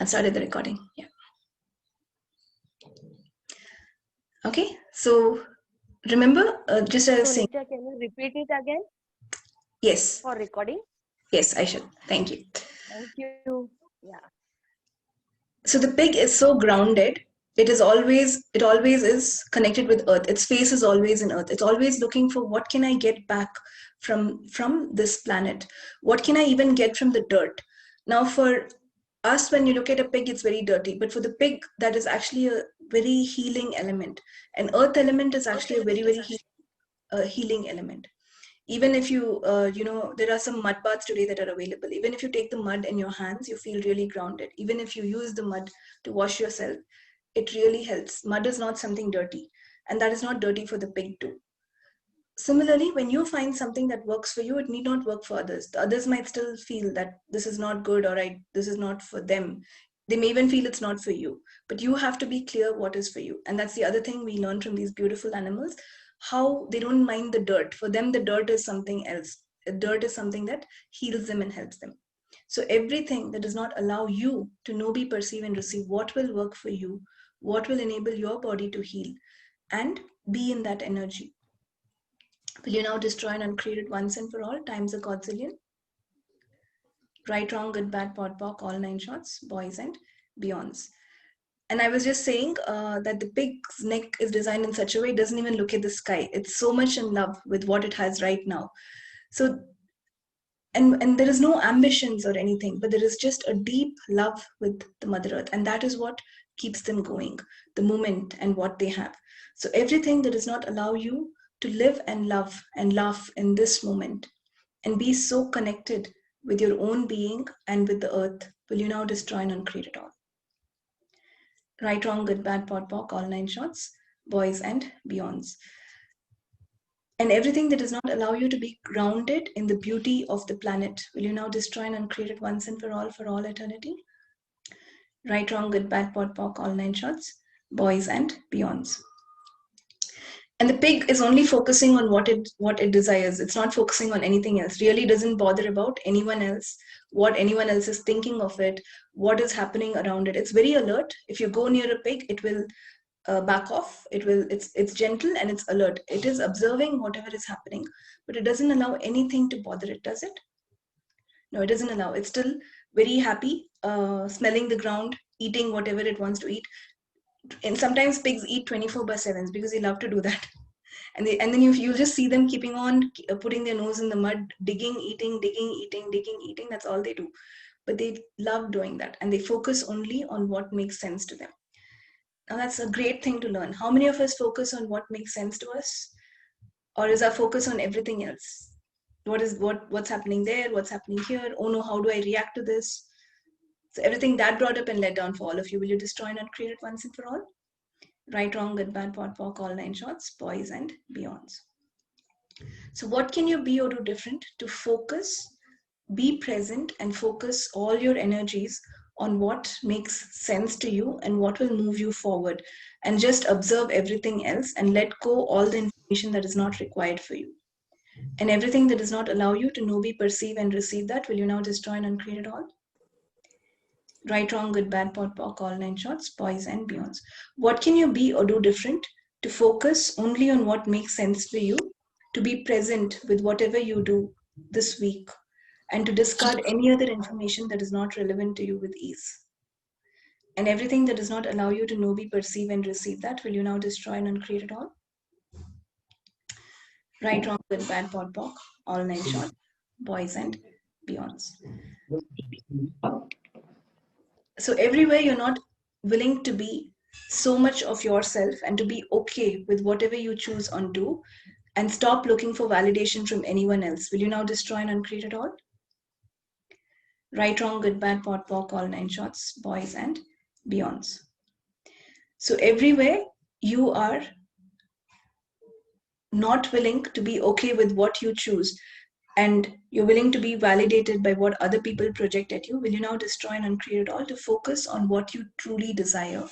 I started the recording. Yeah. Okay. So remember, just as I was saying. Nithya, can you repeat it again Yes. for recording? Yes, I should. Thank you. Thank you. Yeah. So the pig is so grounded. It always is connected with earth. Its face is always in earth. It's always looking for what can I get back from this planet? What can I even get from the dirt? Now for us, when you look at a pig, it's very dirty. But for the pig, that is actually a very healing element. An earth element is actually a very healing element. Even if you there are some mud baths today that are available. Even if you take the mud in your hands, you feel really grounded. Even if you use the mud to wash yourself, it really helps. Mud is not something dirty, and that is not dirty for the pig too. Similarly, when you find something that works for you, it need not work for others. The others might still feel that this is not good, or this is not for them. They may even feel it's not for you, but you have to be clear what is for you. And that's the other thing we learn from these beautiful animals, how they don't mind the dirt. For them, the dirt is something else. The dirt is something that heals them and helps them. So everything that does not allow you to know, be, perceive, and receive what will work for you, what will enable your body to heal and be in that energy, will you now destroy and uncreate it once and for all, times a godzillion? Right, wrong, good, bad, pod, poc, all nine shots, boys and beyonds. And I was just saying that the pig's neck is designed in such a way it doesn't even look at the sky. It's so much in love with what it has right now. So, and there is no ambitions or anything, but there is just a deep love with the Mother Earth. And that is what keeps them going, the moment and what they have. So everything that does not allow you to live and love and laugh in this moment and be so connected with your own being and with the earth, will you now destroy and uncreate it all? Right, wrong, good, bad, pod, poc, all nine shots, boys and beyonds. And everything that does not allow you to be grounded in the beauty of the planet, will you now destroy and uncreate it once and for all eternity? Right, wrong, good, bad, pod, poc, all nine shots, boys and beyonds. And the pig is only focusing on what it desires. It's not focusing on anything else. Really doesn't bother about anyone else, what anyone else is thinking of it, what is happening around it. It's very alert. If you go near a pig, it will back off. It's gentle and it's alert. It is observing whatever is happening, but it doesn't allow anything to bother it, does it? No, it doesn't allow. It's still very happy, smelling the ground, eating whatever it wants to eat. And sometimes pigs eat 24/7 because they love to do that. And then you'll just see them keeping on putting their nose in the mud, digging, eating, digging, eating, digging, eating. That's all they do. But they love doing that, and they focus only on what makes sense to them. Now that's a great thing to learn. How many of us focus on what makes sense to us, or is our focus on everything else? What's happening there? What's happening here? Oh no, how do I react to this? So everything that brought up and let down for all of you, will you destroy and uncreate it once and for all? Right, wrong, good, bad, pod, poc, all nine shots, boys and beyonds. So what can you be or do different to focus, be present, and focus all your energies on what makes sense to you and what will move you forward, and just observe everything else and let go all the information that is not required for you. And everything that does not allow you to know, be, perceive, and receive that, will you now destroy and uncreate it all? Right, wrong, good, bad, pod, poc, all nine shots, boys and beyonds. What can you be or do different to focus only on what makes sense for you, to be present with whatever you do this week, and to discard any other information that is not relevant to you with ease? And everything that does not allow you to know, be, perceive, and receive that, will you now destroy and uncreate it all? Right, wrong, good, bad, pod, poc, all nine shots, boys and beyonds. So everywhere you're not willing to be so much of yourself and to be okay with whatever you choose or do, and stop looking for validation from anyone else, will you now destroy and uncreate it all? Right, wrong, good, bad, pod, poc, all nine shots, boys and beyonds. So everywhere you are not willing to be okay with what you choose, and you're willing to be validated by what other people project at you, will you now destroy and uncreate it all to focus on what you truly desire?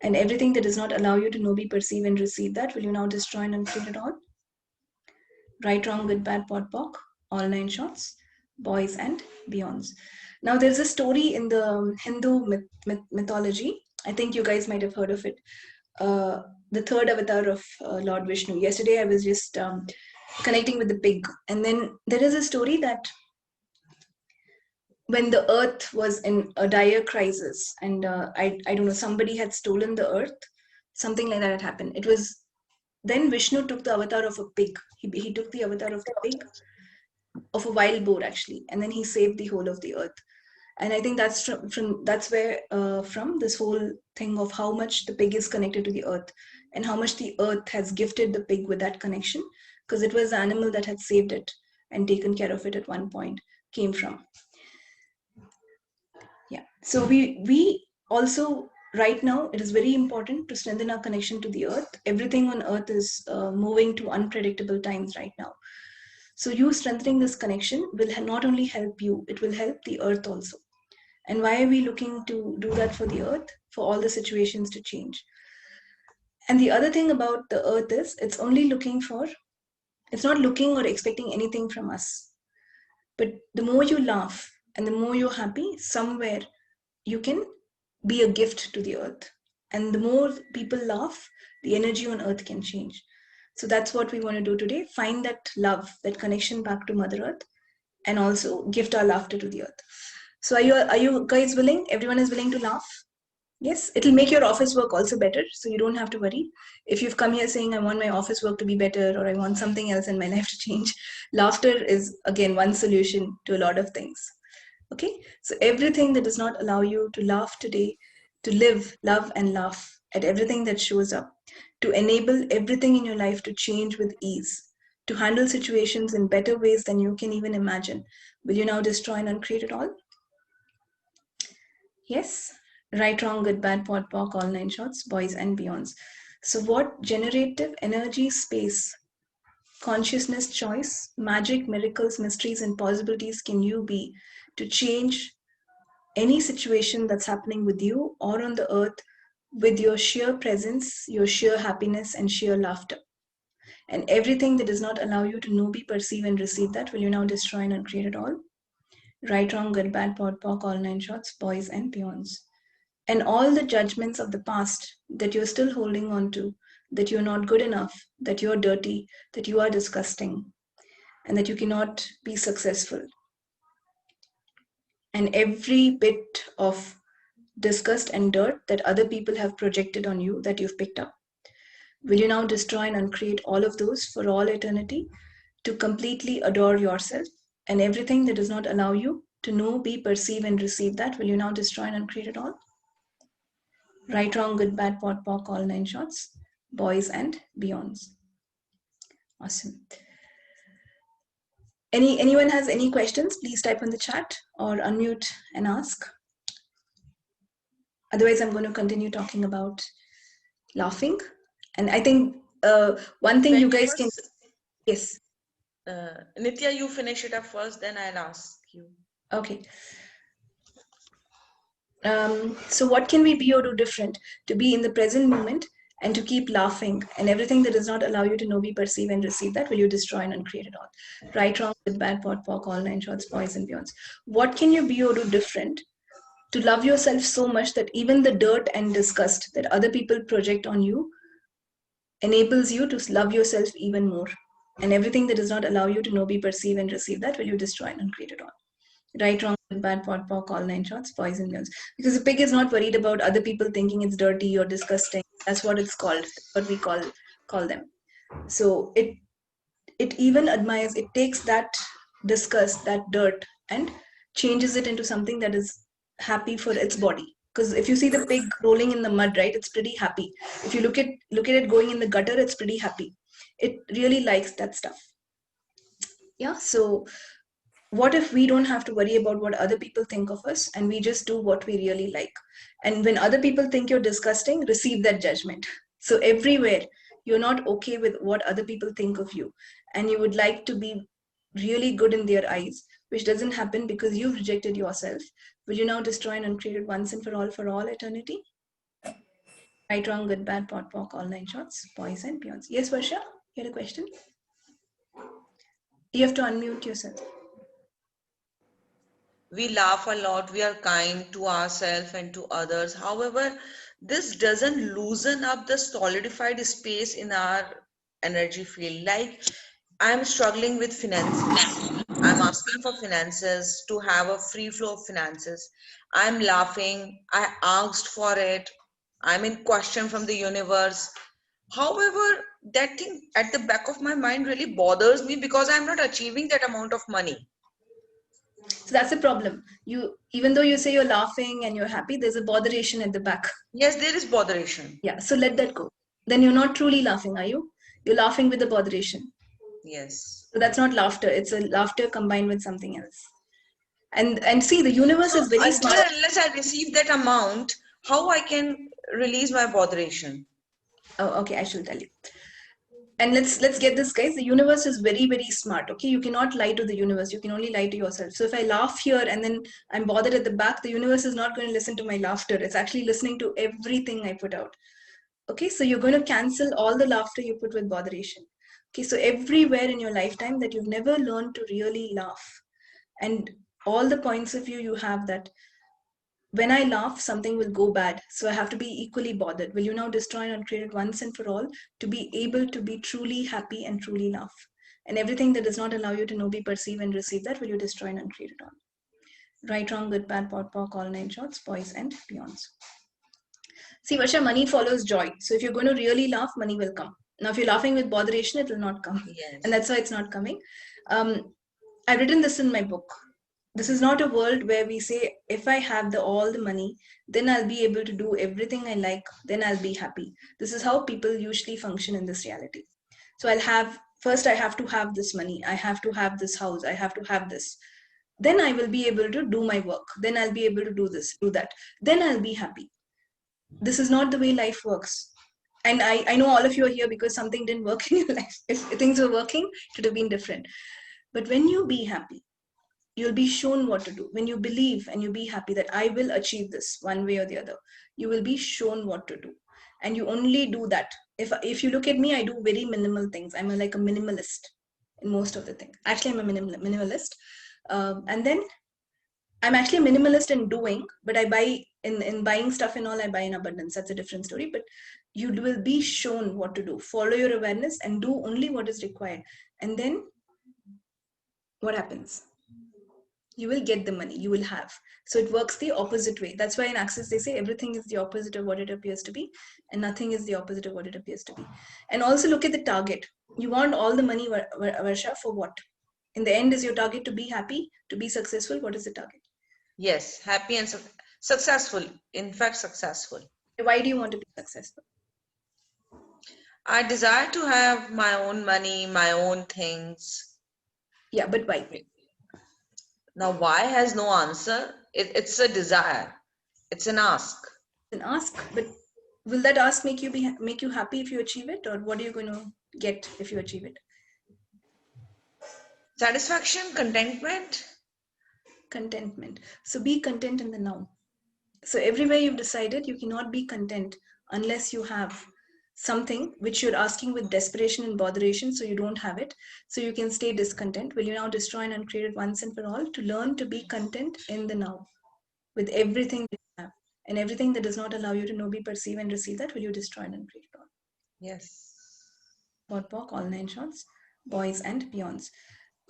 And everything that does not allow you to know, be, perceive, and receive that, will you now destroy and uncreate it all? Right, wrong, good, bad, pod, poc, all nine shots, boys and beyonds. Now, there's a story in the Hindu mythology. I think you guys might have heard of it. The third avatar of Lord Vishnu. Yesterday, I was just connecting with the pig, and then there is a story that when the earth was in a dire crisis, and I don't know, somebody had stolen the earth, something like that had happened. It was then Vishnu took the avatar of a pig. He took the avatar of the pig, of a wild boar actually, and then he saved the whole of the earth. And I think that's from that's where from this whole thing of how much the pig is connected to the earth, and how much the earth has gifted the pig with that connection, because it was the animal that had saved it and taken care of it at one point came from. Yeah. So we also, right now it is very important to strengthen our connection to the earth. Everything on earth is moving to unpredictable times right now. So you strengthening this connection will not only help you, it will help the earth also. And why are we looking to do that for the earth? For all the situations to change. And the other thing about the earth is it's not looking or expecting anything from us. But the more you laugh and the more you're happy, somewhere you can be a gift to the earth. And the more people laugh, the energy on earth can change. So that's what we want to do today. Find that love, that connection back to Mother Earth, and also gift our laughter to the earth. So are you guys willing? Everyone is willing to laugh? Yes, it'll make your office work also better, so you don't have to worry. If you've come here saying, I want my office work to be better, or I want something else in my life to change, laughter is, again, one solution to a lot of things. Okay, so everything that does not allow you to laugh today, to live, love, and laugh at everything that shows up, to enable everything in your life to change with ease, to handle situations in better ways than you can even imagine, will you now destroy and uncreate it all? Yes, right, wrong, good, bad, pod, poc, all nine shots, boys and beyonds. So, what generative energy, space, consciousness, choice, magic, miracles, mysteries, and possibilities can you be to change any situation that's happening with you or on the earth with your sheer presence, your sheer happiness, and sheer laughter? And everything that does not allow you to know, be, perceive, and receive that, will you now destroy and uncreate it all? Right, wrong, good, bad, pod, poc, all nine shots, boys and beyonds. And all the judgments of the past that you're still holding on to, that you're not good enough, that you're dirty, that you are disgusting, and that you cannot be successful. And every bit of disgust and dirt that other people have projected on you that you've picked up, will you now destroy and uncreate all of those for all eternity to completely adore yourself? And everything that does not allow you to know, be, perceive, and receive that, will you now destroy and uncreate it all? Right, wrong, good, bad, pot, poc, all nine shots, boys and beyonds. Awesome. Anyone has any questions? Please type in the chat or unmute and ask. Otherwise, I'm going to continue talking about laughing. And I think one thing you guys can. Yes. Nithya, you finish it up first, then I'll ask you. Okay. So what can we be or do different to be in the present moment and to keep laughing, and everything that does not allow you to know, be, perceive, and receive that, will you destroy and uncreate it all? Right, wrong, good, bad, pot, poc, all nine shots, boys and beyonds. What can you be or do different to love yourself so much that even the dirt and disgust that other people project on you enables you to love yourself even more? And everything that does not allow you to know, be, perceive, and receive that, will you destroy and uncreate it all? Right, wrong, good, bad, pot, poc, all nine shots, boys and girls. Because the pig is not worried about other people thinking it's dirty or disgusting. That's what it's called. That's what we call them. So it even admires. It takes that disgust, that dirt, and changes it into something that is happy for its body. Because if you see the pig rolling in the mud, right, it's pretty happy. If you look at it going in the gutter, it's pretty happy. It really likes that stuff. Yeah. So what if we don't have to worry about what other people think of us, and we just do what we really like? And when other people think you're disgusting, receive that judgment. So everywhere you're not okay with what other people think of you, and you would like to be really good in their eyes, which doesn't happen because you've rejected yourself, will you now destroy and uncreate it once and for all eternity? Right, wrong, good, bad, pot, poc, all nine shots, boys and beyonds. Yes, Varsha, you had a question? You have to unmute yourself. We laugh a lot, we are kind to ourselves and to others. However, this doesn't loosen up the solidified space in our energy field. Like, I'm struggling with finances. I'm asking for finances to have a free flow of finances. I'm laughing. I asked for it. I'm in question from the universe. However, that thing at the back of my mind really bothers me because I'm not achieving that amount of money. So that's the problem. You, even though you say you're laughing and you're happy, there's a botheration at the back. Yes, there is botheration. Yeah, so let that go. Then you're not truly laughing, are you? You're laughing with the botheration. Yes. So that's not laughter. It's a laughter combined with something else. And see, the universe So is very until smart. and unless I receive that amount, how I can release my botheration? Oh, okay, I shall tell you. And let's get this, guys. The universe is very, very smart. Okay, you cannot lie to the universe. You can only lie to yourself. So if I laugh here and then I'm bothered at the back, the universe is not going to listen to my laughter. It's actually listening to everything I put out. Okay, so you're going to cancel all the laughter you put with botheration. Okay, so everywhere in your lifetime that you've never learned to really laugh, and all the points of view you have that when I laugh, something will go bad. So I have to be equally bothered. Will you now destroy and uncreate it once and for all to be able to be truly happy and truly laugh? And everything that does not allow you to know, be, perceive, and receive that, will you destroy and uncreate it on? Right, wrong, good, bad, pot, pock, all nine shorts, boys, and beyonds. See, Varsha, money follows joy. So if you're going to really laugh, money will come. Now, if you're laughing with botheration, it will not come. And Yes. that's why it's not coming. I've written this in my book. This is not a world where we say, if I have all the money, then I'll be able to do everything I like, then I'll be happy. This is how people usually function in this reality. So first I have to have this money, I have to have this house, I have to have this. Then I will be able to do my work. Then I'll be able to do this, do that. Then I'll be happy. This is not the way life works. And I know all of you are here because something didn't work in your life. If things were working, it would have been different. But when you be happy, you'll be shown what to do. When you believe and you be happy that I will achieve this one way or the other, you will be shown what to do. And you only do that. If you look at me, I do very minimal things. I'm like a minimalist in most of the things. Actually, I'm a minimalist. And then I'm actually a minimalist in doing, but I buy in buying stuff and all, I buy in abundance. That's a different story. But you will be shown what to do. Follow your awareness and do only what is required. And then what happens? You will get the money, you will have. So it works the opposite way. That's why in Access they say everything is the opposite of what it appears to be, and nothing is the opposite of what it appears to be. And also look at the target. You want all the money, Varsha, for what? In the end, is your target to be happy, to be successful? What is the target? Yes. Happy and successful. In fact, successful. Why do you want to be successful? I desire to have my own money, my own things. Yeah, but why? Now, why has no answer? It's a desire. It's an ask. An ask, but will that ask make you happy if you achieve it, or what are you going to get if you achieve it? Satisfaction, contentment. Contentment. So be content in the now. So everywhere you've decided, you cannot be content unless you have something which you're asking with desperation and botheration, so you don't have it, so you can stay discontent. Will you now destroy and uncreate it once and for all to learn to be content in the now with everything that you have, and everything that does not allow you to know, be, perceive, and receive that, will you destroy and uncreate it all? Yes. Podpok, all nine shots, boys and beyonds.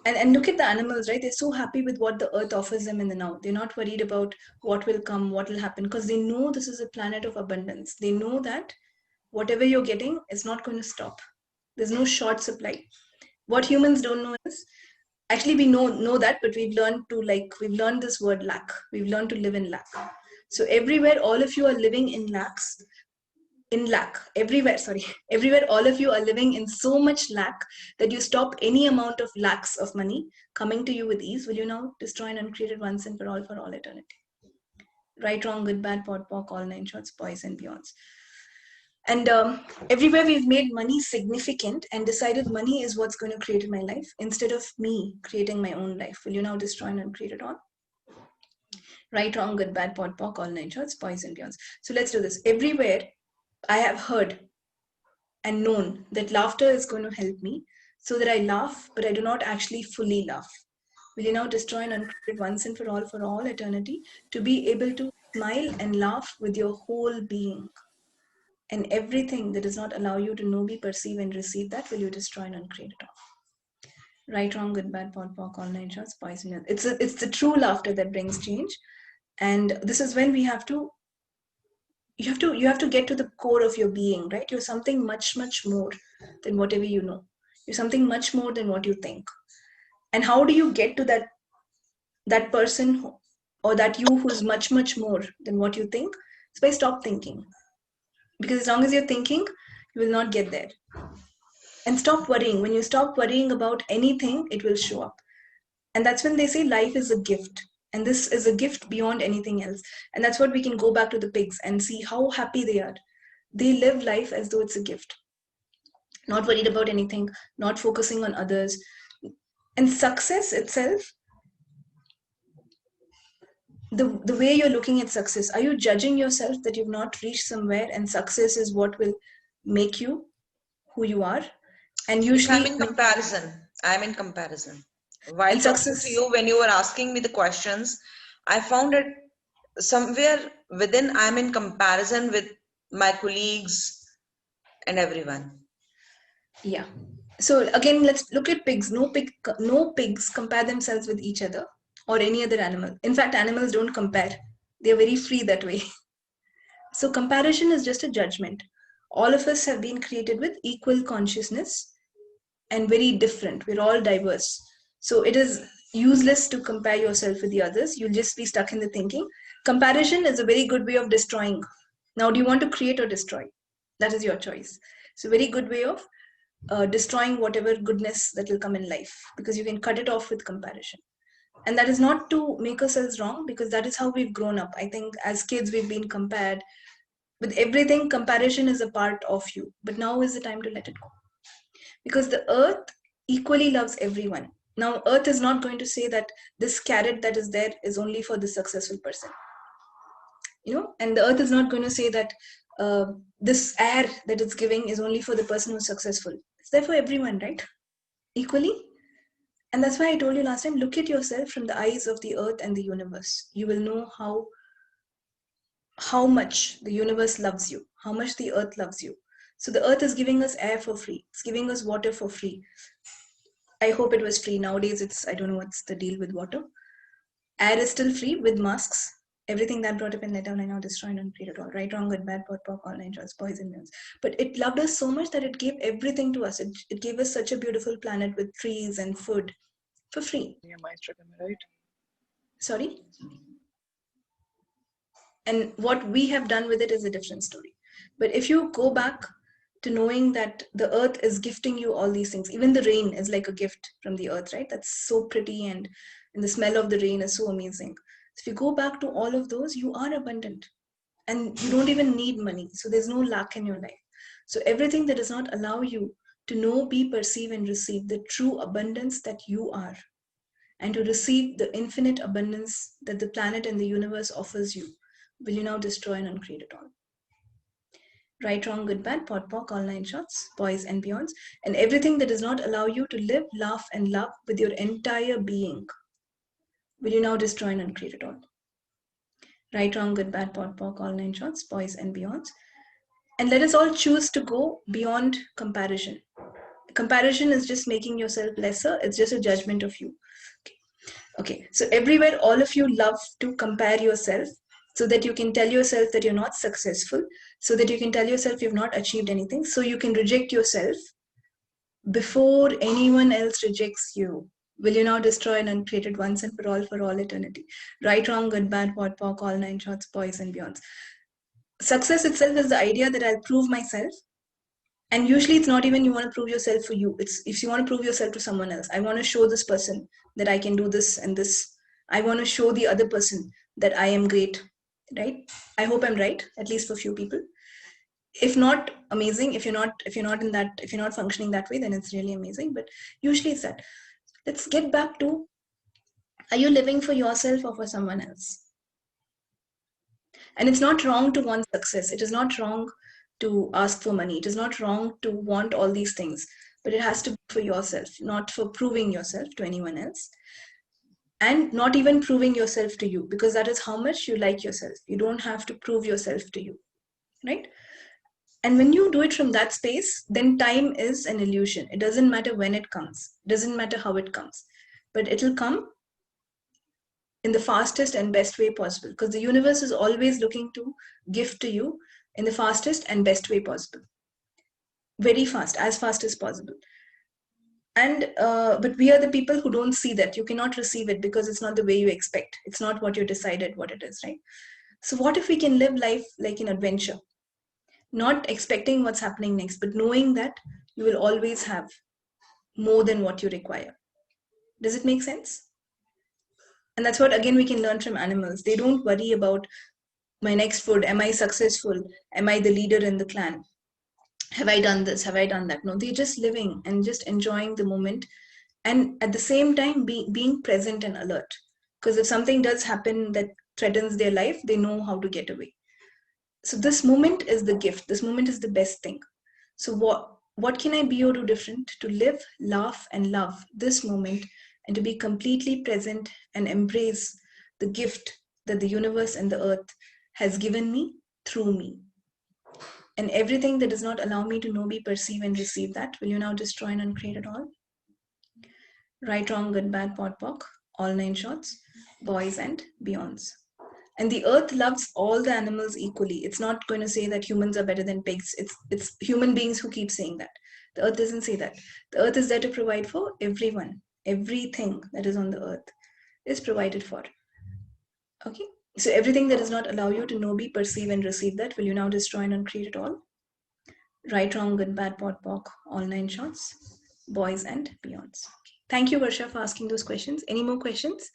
And look at the animals, right? They're so happy with what the earth offers them in the now. They're not worried about what will come, what will happen, because they know this is a planet of abundance. They know that whatever you're getting is not going to stop. There's no short supply. What humans don't know is, actually we know that, but we've learned this word lack. We've learned to live in lack. So everywhere, all of you are living in lack. Everywhere all of you are living in so much lack that you stop any amount of lacks of money coming to you with ease. Will you now destroy and uncreate it once and for all eternity? Right, wrong, good, bad, pot, pock, all nine shots, boys and beyonds. And everywhere we've made money significant and decided money is what's going to create my life instead of me creating my own life. Will you now destroy and uncreate it all? Right, wrong, good, bad, pot, pock, all nine shots, boys and beyonds. So let's do this. Everywhere I have heard and known that laughter is going to help me, so that I laugh, but I do not actually fully laugh. Will you now destroy and uncreate it once and for all eternity, to be able to smile and laugh with your whole being? And everything that does not allow you to know, be, perceive, and receive that, will you destroy and uncreate it all? Right, wrong, good, bad, pod, poc, all nine shots, poison. It's the true laughter that brings change. And this is when we have to you have to get to the core of your being, right? You're something much, much more than whatever you know. You're something much more than what you think. And how do you get to that person or that you who's much, much more than what you think? It's by stop thinking. Because as long as you're thinking, you will not get there. And stop worrying. When you stop worrying about anything, it will show up. And that's when they say life is a gift. And this is a gift beyond anything else. And that's what we can go back to the pigs and see how happy they are. They live life as though it's a gift. Not worried about anything, not focusing on others. And success itself, the way you're looking at success, are you judging yourself that you've not reached somewhere and success is what will make you who you are? And Yes, I'm usually, in comparison. I'm in comparison. While and talking to success, you, when you were asking me the questions, I found it somewhere within I'm in comparison with my colleagues and everyone. yeah. So again, let's look at pigs. No pigs compare themselves with each other or any other animal. In fact, animals don't compare. They are very free that way. So comparison is just a judgment. All of us have been created with equal consciousness and very different. We're all diverse. So it is useless to compare yourself with the others. You'll just be stuck in the thinking. Comparison is a very good way of destroying. Now, do you want to create or destroy? That is your choice. So, very good way of destroying whatever goodness that will come in life, because you can cut it off with comparison. And that is not to make ourselves wrong, because that is how we've grown up. I think as kids we've been compared with everything. Comparison is a part of you, but now is the time to let it go, because the earth equally loves everyone. Now earth is not going to say that this carrot that is there is only for the successful person, and the earth is not going to say that this air that it's giving is only for the person who's successful. It's there for everyone, right? Equally. And that's why I told you last time, look at yourself from the eyes of the earth and the universe. You will know how much the universe loves you, how much the earth loves you. So the earth is giving us air for free, it's giving us water for free. I hope it was free. Nowadays I don't know what's the deal with water. Air is still free with masks. Everything that brought up in let down, I now destroy and uncreate it all. Right, wrong, good, bad, pot, pock, all nine joys, poison, millions. But it loved us so much that it gave everything to us. It gave us such a beautiful planet with trees and food for free. Yeah, Maestro, am I right? Sorry? And what we have done with it is a different story. But if you go back to knowing that the earth is gifting you all these things, even the rain is like a gift from the earth, right? That's so pretty, and the smell of the rain is so amazing. So if you go back to all of those, you are abundant and you don't even need money. So there's no lack in your life. So everything that does not allow you to know, be, perceive, and receive the true abundance that you are, and to receive the infinite abundance that the planet and the universe offers you, will you now destroy and uncreate it all? Right, wrong, good, bad, pot, pock, all nine shots, boys and beyonds, and everything that does not allow you to live, laugh, and love with your entire being, will you now destroy and uncreate it all? Right, wrong, good, bad, pot, pock, all nine shots, boys and beyonds. And let us all choose to go beyond comparison. Comparison is just making yourself lesser. It's just a judgment of you. Okay. So everywhere, all of you love to compare yourself, so that you can tell yourself that you're not successful, so that you can tell yourself you've not achieved anything, so you can reject yourself before anyone else rejects you. Will you now destroy and uncreate it once and for all eternity? Right, wrong, good, bad, what, pock, all nine shots, boys and beyonds. Success itself is the idea that I'll prove myself. And usually it's not even you want to prove yourself for you. It's if you want to prove yourself to someone else. I want to show this person that I can do this and this. I want to show the other person that I am great, right? I hope I'm right, at least for few people. If not amazing, if you're not functioning that way, then it's really amazing. But usually it's that. Let's get back to, are you living for yourself or for someone else? And it's not wrong to want success. It is not wrong to ask for money. It is not wrong to want all these things, but it has to be for yourself, not for proving yourself to anyone else. and not even proving yourself to you, because that is how much you like yourself. You don't have to prove yourself to you, right? And when you do it from that space, then time is an illusion. It doesn't matter when it comes, it doesn't matter how it comes, but it'll come in the fastest and best way possible, because the universe is always looking to give to you in the fastest and best way possible, very fast, as fast as possible. And but we are the people who don't see that. You cannot receive it because it's not the way you expect, it's not what you decided what it is, right? So what if we can live life like an adventure, not expecting what's happening next, but knowing that you will always have more than what you require? Does it make sense? And that's what again we can learn from animals. They don't worry about my next food, am I successful, am I the leader in the clan, have I done this, have I done that? No, they're just living and just enjoying the moment, and at the same time being present and alert, because if something does happen that threatens their life, they know how to get away. So this moment is the gift, this moment is the best thing. So what can I be or do different to live, laugh and love this moment, and to be completely present and embrace the gift that the universe and the earth has given me through me? And everything that does not allow me to know, be, perceive and receive that, will you now destroy and uncreate it all? Right, wrong, good, bad, pot, pock, all nine shorts, boys and beyonds. And the earth loves all the animals equally. It's not going to say that humans are better than pigs. It's human beings who keep saying that. The earth doesn't say that. The earth is there to provide for everyone. Everything that is on the earth is provided for. Okay? So everything that does not allow you to know, be, perceive and receive that, will you now destroy and uncreate it all? Right, wrong, good, bad, pot, pock, all nine shorts, boys and beyonds. Okay. Thank you, Varsha, for asking those questions. Any more questions?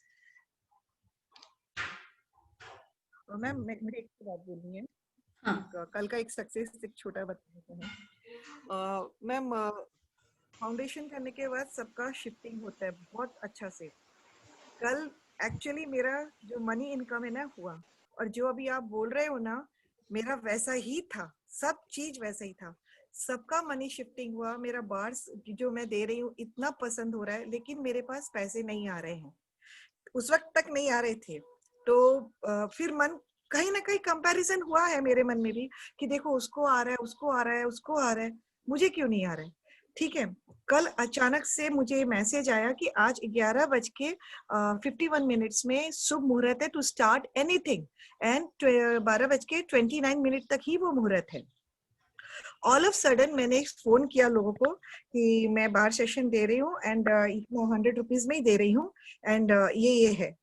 Ma'am मुझे एक बात बोलनी है। हाँ. कल का एक success एक छोटा बताना है मैम। फाउंडेशन करने के बाद सबका शिफ्टिंग होता है बहुत अच्छा से। कल एक्चुअली मेरा जो मनी इनकम है ना हुआ, और जो अभी आप बोल रहे हो ना, मेरा वैसा ही था, सब चीज वैसा ही था। सबका मनी शिफ्टिंग हुआ। मेरा बार्स जो मैं दे रही हूँ इतना पसंद हो रहा है, लेकिन मेरे पास पैसे नहीं आ रहे हैं, उस वक्त तक नहीं आ रहे थे। तो फिर मन कहीं ना कहीं कंपैरिजन हुआ है मेरे मन में भी कि देखो उसको आ रहा है, उसको आ रहा है, उसको आ रहा है, मुझे क्यों नहीं आ रहा है। ठीक है, कल अचानक से मुझे मैसेज आया कि आज 11:51 में शुभ मुहूर्त है टू स्टार्ट एनीथिंग, एंड 12:29 तक ही वो मुहूर्त है। ऑल ऑफ सडन मैंने फोन किया लोगों को कि मैं बार सेशन दे रही हूँ एंड इतना 100 रुपीज में ही दे रही हूँ, एंड ये है।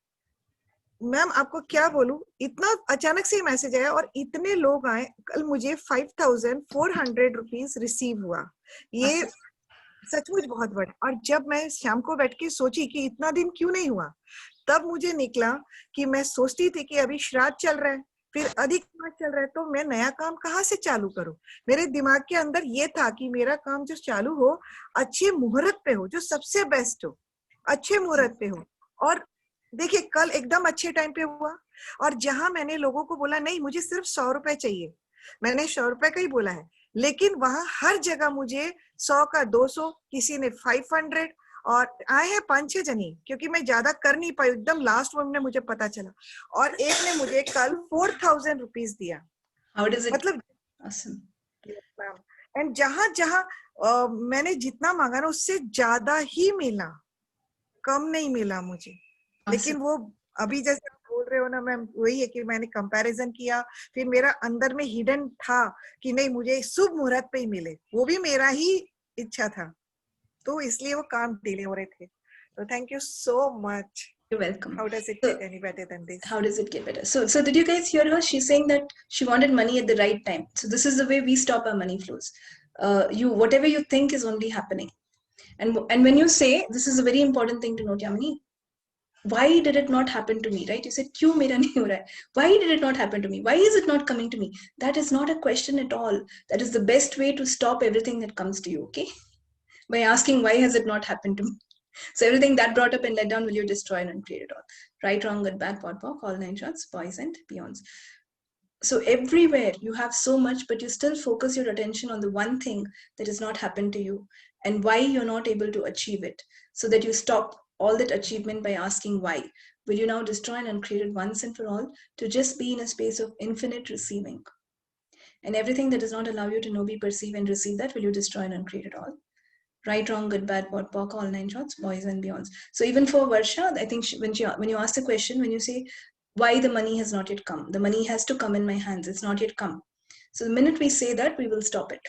मैम आपको क्या बोलूं, इतना अचानक से मैसेज आया और इतने लोग आए। कल मुझे 5400 रुपीज रिसीव हुआ। ये सचमुच बहुत बड़ा। और जब मैं शाम को बैठ के सोची कि इतना दिन क्यों नहीं हुआ, तब मुझे निकला कि मैं सोचती थी कि अभी श्राद्ध चल रहा है, फिर अधिक मास चल रहा है, तो मैं नया काम कहाँ से चालू करूं। मेरे दिमाग के अंदर ये था कि मेरा काम जो चालू हो अच्छे मुहूर्त पे हो, जो सबसे बेस्ट हो, अच्छे मुहूर्त पे हो। और देखिए कल एकदम अच्छे टाइम पे हुआ। और जहां मैंने लोगों को बोला नहीं मुझे सिर्फ 100 रुपए चाहिए, मैंने 100 रुपए का ही बोला है, लेकिन वहां हर जगह मुझे 100 का 200, किसी ने 500, और आए हैं 5-6 जनी, क्योंकि मैं ज्यादा कर नहीं पाई, एकदम लास्ट मोमेंट में मुझे पता चला। और एक ने मुझे कल 4000 रुपीज दिया। मतलब एंड जहां जहां मैंने जितना मांगा ना उससे ज्यादा ही मिला, कम नहीं मिला मुझे। लेकिन वो अभी जैसे आप बोल रहे हो ना मैम, वही है कि मैंने कंपैरिजन किया, फिर मेरा अंदर में हिडन था कि नहीं मुझे शुभ मुहूर्त पे ही मिले, वो भी मेरा ही इच्छा था, तो इसलिए वो काम डिले हो रहे थे। तो thank you so much. You're welcome. How does it get any better than this? How does it get better? So did you guys hear her? She's saying that she wanted money at the right time. So this is the way we stop our money flows. Whatever you think is only happening. And when you say, this is a very important thing to note, Yamini, why did it not happen to me, right? You said, "Kyun mera nahi ho raha hai?" Why did it not happen to me? Why is it not coming to me? That is not a question at all. That is the best way to stop everything that comes to you, okay? By asking, why has it not happened to me? So everything that brought up and let down, will you destroy and uncreate it all? Right, wrong, good, bad, pot, pock, all nine shots, boys and beyonds. So everywhere you have so much, but you still focus your attention on the one thing that has not happened to you and why you're not able to achieve it, so that you stop all that achievement by asking why, will you now destroy and uncreate it once and for all to just be in a space of infinite receiving? And everything that does not allow you to know, be, perceive, and receive that, will you destroy and uncreate it all? Right, wrong, good, bad, POD, POC, all 9 shots, boys and beyonds. So even for Varsha, I think when you ask the question, when you say why the money has not yet come, the money has to come in my hands. It's not yet come. So the minute we say that, we will stop it.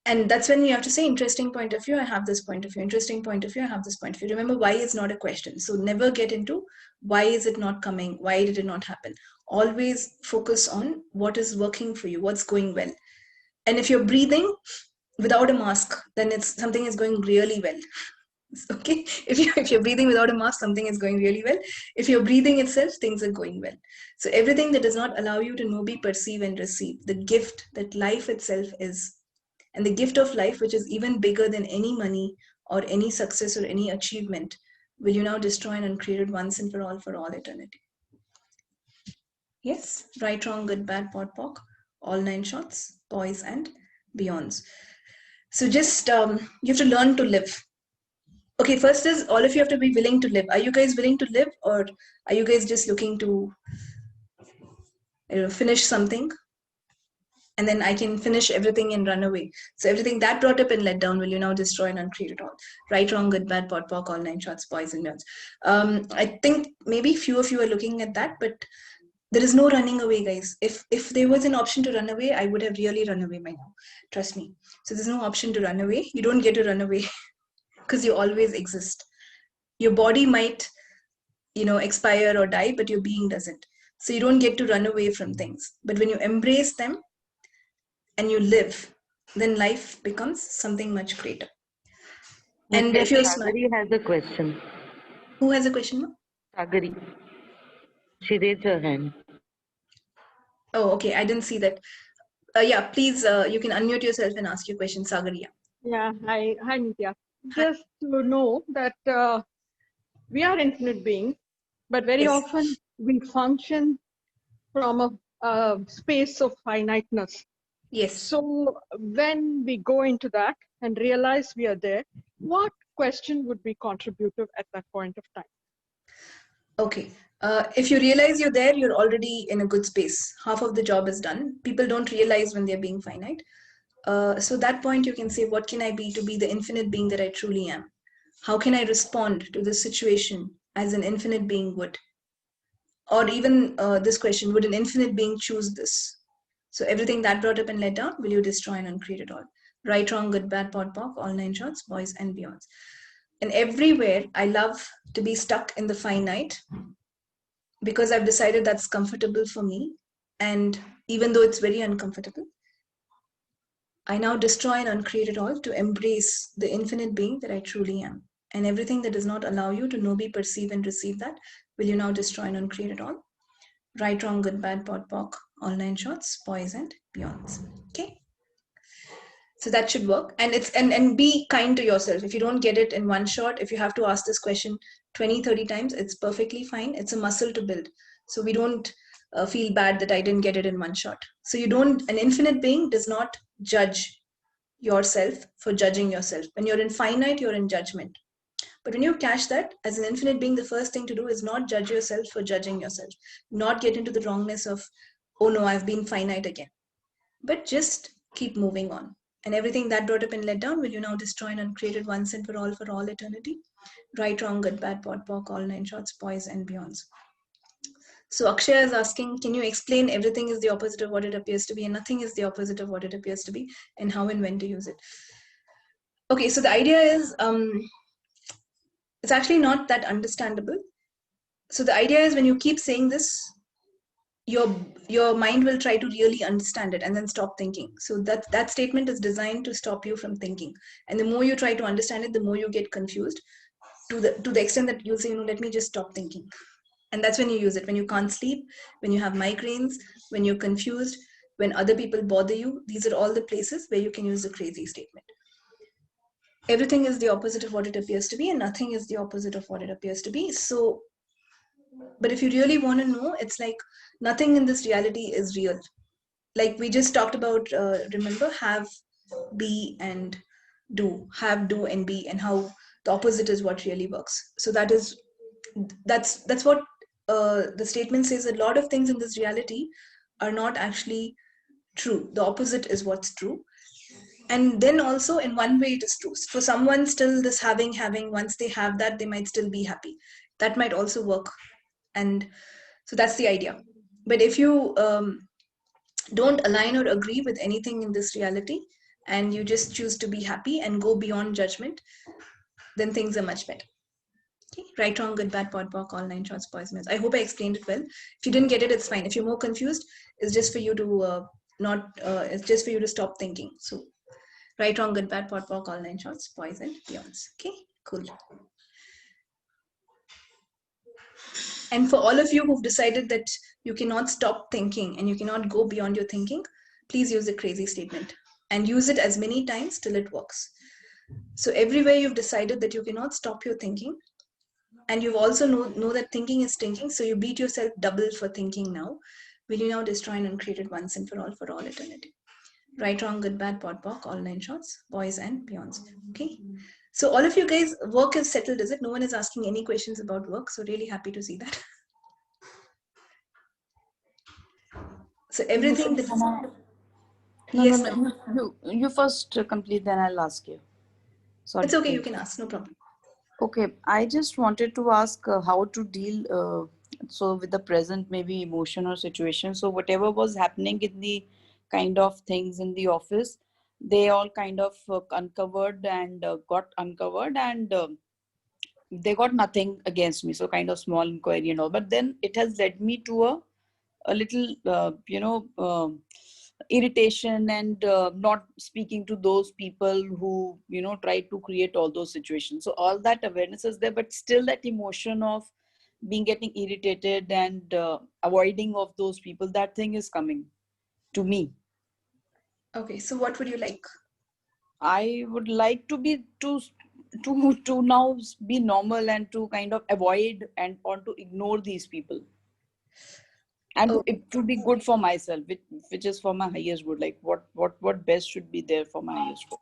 And that's when you have to say, interesting point of view, I have this point of view. Interesting point of view, I have this point of view. Remember, why is not a question. So never get into why is it not coming? Why did it not happen? Always focus on what is working for you, what's going well. And if you're breathing without a mask, then it's something is going really well. Okay, if you're breathing without a mask, something is going really well. If you're breathing itself, things are going well. So everything that does not allow you to know, be, perceive, and receive the gift that life itself is, and the gift of life, which is even bigger than any money or any success or any achievement, will you now destroy and uncreate it once and for all eternity? Yes, right, wrong, good, bad, POD, POC, all 9 shots, boys and beyonds. So just you have to learn to live. Okay, first is all of you have to be willing to live. Are you guys willing to live, or are you guys just looking to finish something and then I can finish everything and run away? So everything that brought up and let down, will you now destroy and uncreate it all? Right, wrong, good, bad, POD, POC, all 9 shots, boys and girls. I think maybe few of you are looking at that, but there is no running away, guys. If there was an option to run away, I would have really run away by now. Trust me. So there's no option to run away. You don't get to run away because you always exist. Your body might, expire or die, but your being doesn't. So you don't get to run away from things. But when you embrace them and you live, then life becomes something much greater. And if you're smart, Sagari has a question. who has a question? No? Sagari. She raised her hand. Oh, okay. I didn't see that. Yeah, please, you can unmute yourself and ask your question, Sagaria. Yeah, hi, Nithya. Just to know that we are infinite beings, but very Yes. often we function from a space of finiteness. Yes. So when we go into that and realize we are there, what question would be contributive at that point of time? Okay. If you realize you're there, you're already in a good space. Half of the job is done. People don't realize when they're being finite. So that point you can say, what can I be to be the infinite being that I truly am? How can I respond to this situation as an infinite being would? Or even this question, would an infinite being choose this? So everything that brought up and let down, will you destroy and uncreate it all? Right, wrong, good, bad, POD, POC, all 9 shots, boys and beyonds. And everywhere, I love to be stuck in the finite because I've decided that's comfortable for me. And even though it's very uncomfortable, I now destroy and uncreate it all to embrace the infinite being that I truly am. And everything that does not allow you to know, be, perceive, and receive that, will you now destroy and uncreate it all? Right, wrong, good, bad, POD, POC, all 9 shots, boys and beyonds. Okay. So that should work. And it's and be kind to yourself. If you don't get it in one shot, if you have to ask this question 20, 30 times, it's perfectly fine. It's a muscle to build. So we don't feel bad that I didn't get it in one shot. So an infinite being does not judge yourself for judging yourself. When you're in finite, you're in judgment. But when you catch that, as an infinite being, the first thing to do is not judge yourself for judging yourself. Not get into the wrongness of, oh no, I've been finite again. But just keep moving on. And everything that brought up and let down, will you now destroy and uncreate it once and for all eternity? Right, wrong, good, bad, POD, POC, all 9 shots, boys and beyonds. So Akshay is asking, can you explain everything is the opposite of what it appears to be and nothing is the opposite of what it appears to be, and how and when to use it? Okay, so the idea is, it's actually not that understandable. So the idea is when you keep saying this, your mind will try to really understand it and then stop thinking. So that statement is designed to stop you from thinking. And the more you try to understand it, the more you get confused to the extent that you'll say, let me just stop thinking. And that's when you use it. When you can't sleep, when you have migraines, when you're confused, when other people bother you, these are all the places where you can use the crazy statement. Everything is the opposite of what it appears to be, and nothing is the opposite of what it appears to be. So, but if you really want to know, it's like nothing in this reality is real. Like we just talked about, remember, have, be, and have, do, and be, and how the opposite is what really works. So that's what the statement says. A lot of things in this reality are not actually true. The opposite is what's true. And then also in one way it is true. For someone still this having, once they have that, they might still be happy. That might also work. And so that's the idea. But if you don't align or agree with anything in this reality, and you just choose to be happy and go beyond judgment, then things are much better. Okay? Right, wrong, good, bad, pod, poc, all nine shorts, boys, men. I hope I explained it well. If you didn't get it, it's fine. If you're more confused, it's just for you to it's just for you to stop thinking. So right, wrong, good, bad, pod, poc, all nine shorts, boys and beyonds. Okay, cool. And for all of you who've decided that you cannot stop thinking and you cannot go beyond your thinking, please use the crazy statement and use it as many times till it works. So everywhere you've decided that you cannot stop your thinking, and you've also know that thinking is thinking, so you beat yourself double for thinking now, will you now destroy and uncreate it once and for all eternity? Right, wrong, good, bad, pod, poc, all nine shorts, boys and beyonds. Okay. So all of you guys, work is settled, is it? No one is asking any questions about work. So really happy to see that. So everything that No, yes, no, no. You first complete, then I'll ask you. Sorry. it's okay. You can ask, no problem. Okay, I just wanted to ask how to deal so with the present maybe emotion or situation. So whatever was happening in the kind of things in the office, they all kind of uncovered and got uncovered, and they got nothing against me. So kind of small inquiry and all. But then it has led me to a little irritation and not speaking to those people who try to create all those situations. So all that awareness is there, but still that emotion of being getting irritated and avoiding of those people, that thing is coming to me. Okay, so what would you like? I would like to be to now be normal and to kind of avoid and or to ignore these people, and it to be good for myself, which is for my highest good. Like what best should be there for my highest good.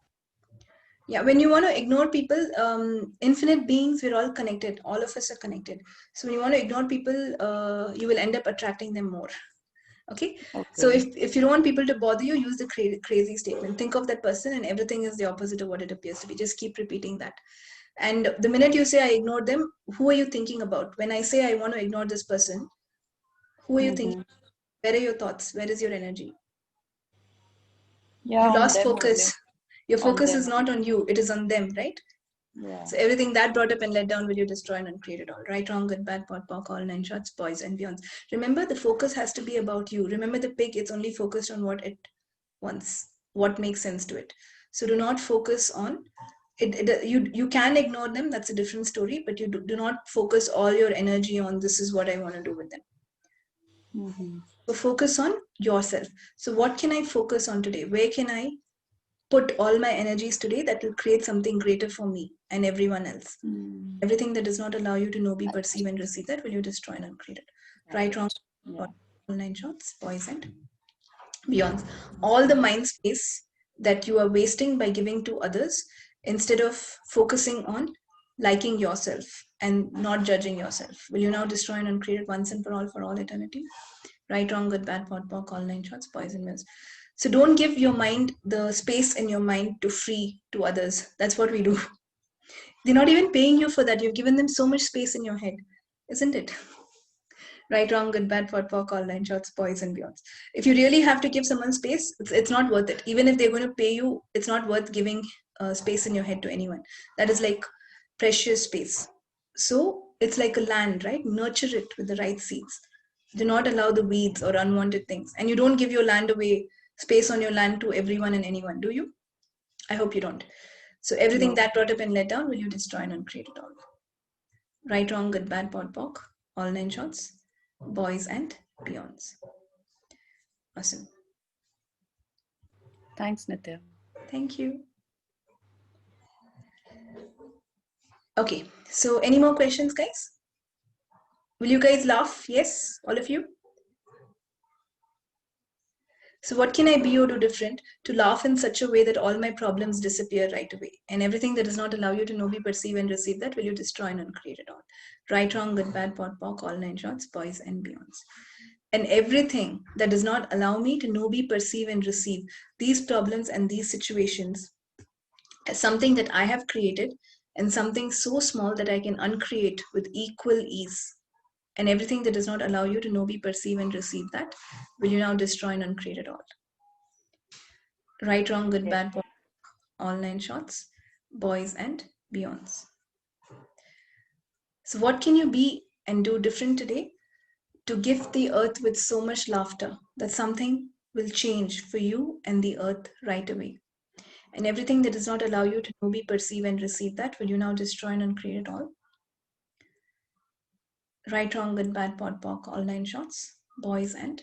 Yeah, when you want to ignore people, infinite beings, we're all connected. All of us are connected. So when you want to ignore people, you will end up attracting them more. Okay. So if you don't want people to bother you, use the crazy statement. Think of that person and everything is the opposite of what it appears to be. Just keep repeating that. And the minute you say I ignore them, who are you thinking about? When I say I want to ignore this person, who are you thinking? Where are your thoughts? Where is your energy? Yeah, You on lost them focus. only. Your On focus them. is not on you, it is on them, right? Yeah. So everything that brought up and let down, will you destroy and uncreate it all? Right, wrong, good, bad, pod, poc, all nine shorts, boys and beyonds. Remember, the focus has to be about you. Remember, the pig, it's only focused on what it wants, what makes sense to it. So do not focus on it. You can ignore them, that's a different story, but you do not focus all your energy on this is what I want to do with them. So focus on yourself. So what can I focus on today? Where can I put all my energies today that will create something greater for me and everyone else? Everything that does not allow you to know, be, perceive, and receive, that will you destroy and uncreate it. Right, wrong, all nine shots, boys and beyond. All the mind space that you are wasting by giving to others instead of focusing on liking yourself and not judging yourself, will you now destroy and uncreate it once and for all eternity? Right, wrong, good, bad, pod, poc, all nine shots, boys and girls. So don't give your mind the space in your mind to free to others. That's what we do. They're not even paying you for that. You've given them so much space in your head, isn't it? Right, wrong, good, bad, pod, poc, all nine shots, boys and beyonds. If you really have to give someone space, it's not worth it. Even if they're going to pay you, it's not worth giving space in your head to anyone. That is like precious space. So it's like a land, right? Nurture it with the right seeds. Do not allow the weeds or unwanted things. And you don't give your land away, space on your land to everyone and anyone, do you? I hope you don't. So everything that brought up and let down, will you destroy and uncreate it all? Right, wrong, good, bad, pod, poc, all nine shots, boys and beyonds. Awesome. Thanks, Nithya. Thank you. Okay, so any more questions, guys? Will you guys laugh? Yes, all of you? So what can I be or do different to laugh in such a way that all my problems disappear right away? And everything that does not allow you to know, be, perceive, and receive that, will you destroy and uncreate it all? Right, wrong, good, bad, pot, pock, all nine shorts, boys and beyonds. And everything that does not allow me to know, be, perceive, and receive these problems and these situations as something that I have created and something so small that I can uncreate with equal ease. And everything that does not allow you to know, be, perceive, and receive that, will you now destroy and uncreate it all? Right, wrong, good, Yes. bad, all nine shorts, boys and beyonds. So what can you be and do different today to gift the earth with so much laughter that something will change for you and the earth right away? And everything that does not allow you to know, be, perceive, and receive that, will you now destroy and uncreate it all? Right, wrong, good, bad, pot, pock, all nine shorts, boys and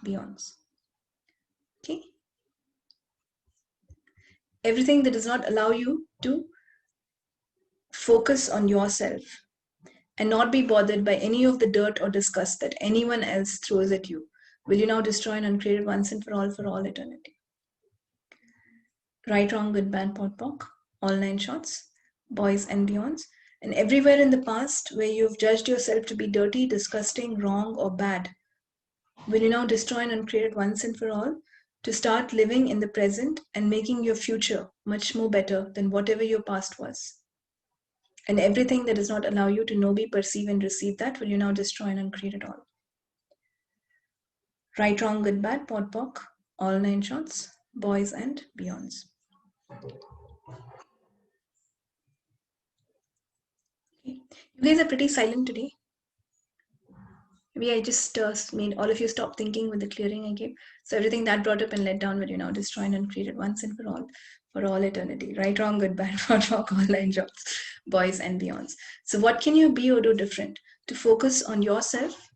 beyonds. Okay? Everything that does not allow you to focus on yourself and not be bothered by any of the dirt or disgust that anyone else throws at you, will you now destroy and uncreate it once and for all eternity? Right, wrong, good, bad, pot, pock, all nine shorts, boys and beyonds. And everywhere in the past where you've judged yourself to be dirty, disgusting, wrong, or bad, will you now destroy and uncreate it once and for all to start living in the present and making your future much more better than whatever your past was? And everything that does not allow you to know, be, perceive, and receive that, will you now destroy and uncreate it all? Right, wrong, good, bad, pot, pock, all nine shorts, boys and beyonds. Okay. You guys are pretty silent today. Maybe I just made all of you stop thinking with the clearing I gave. So everything that brought up and let down, will you now destroy and uncreate it once and for all eternity? Right, wrong, good, bad, pot, pock, all nine shorts, boys and beyonds. So what can you be or do different to focus on yourself,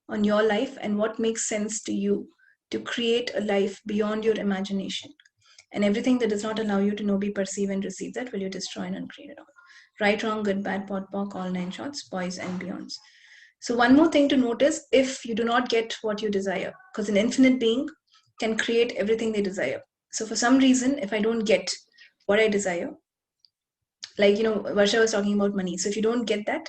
on your life, and what makes sense to you to create a life beyond your imagination? And everything that does not allow you to know, be, perceive, and receive that, will you destroy and uncreate it all? Right, wrong, good, bad, pot, pock, all nine shorts, boys and beyonds. So one more thing to notice, if you do not get what you desire, because an infinite being can create everything they desire. So for some reason, if I don't get what I desire, like, Varsha was talking about money. So if you don't get that,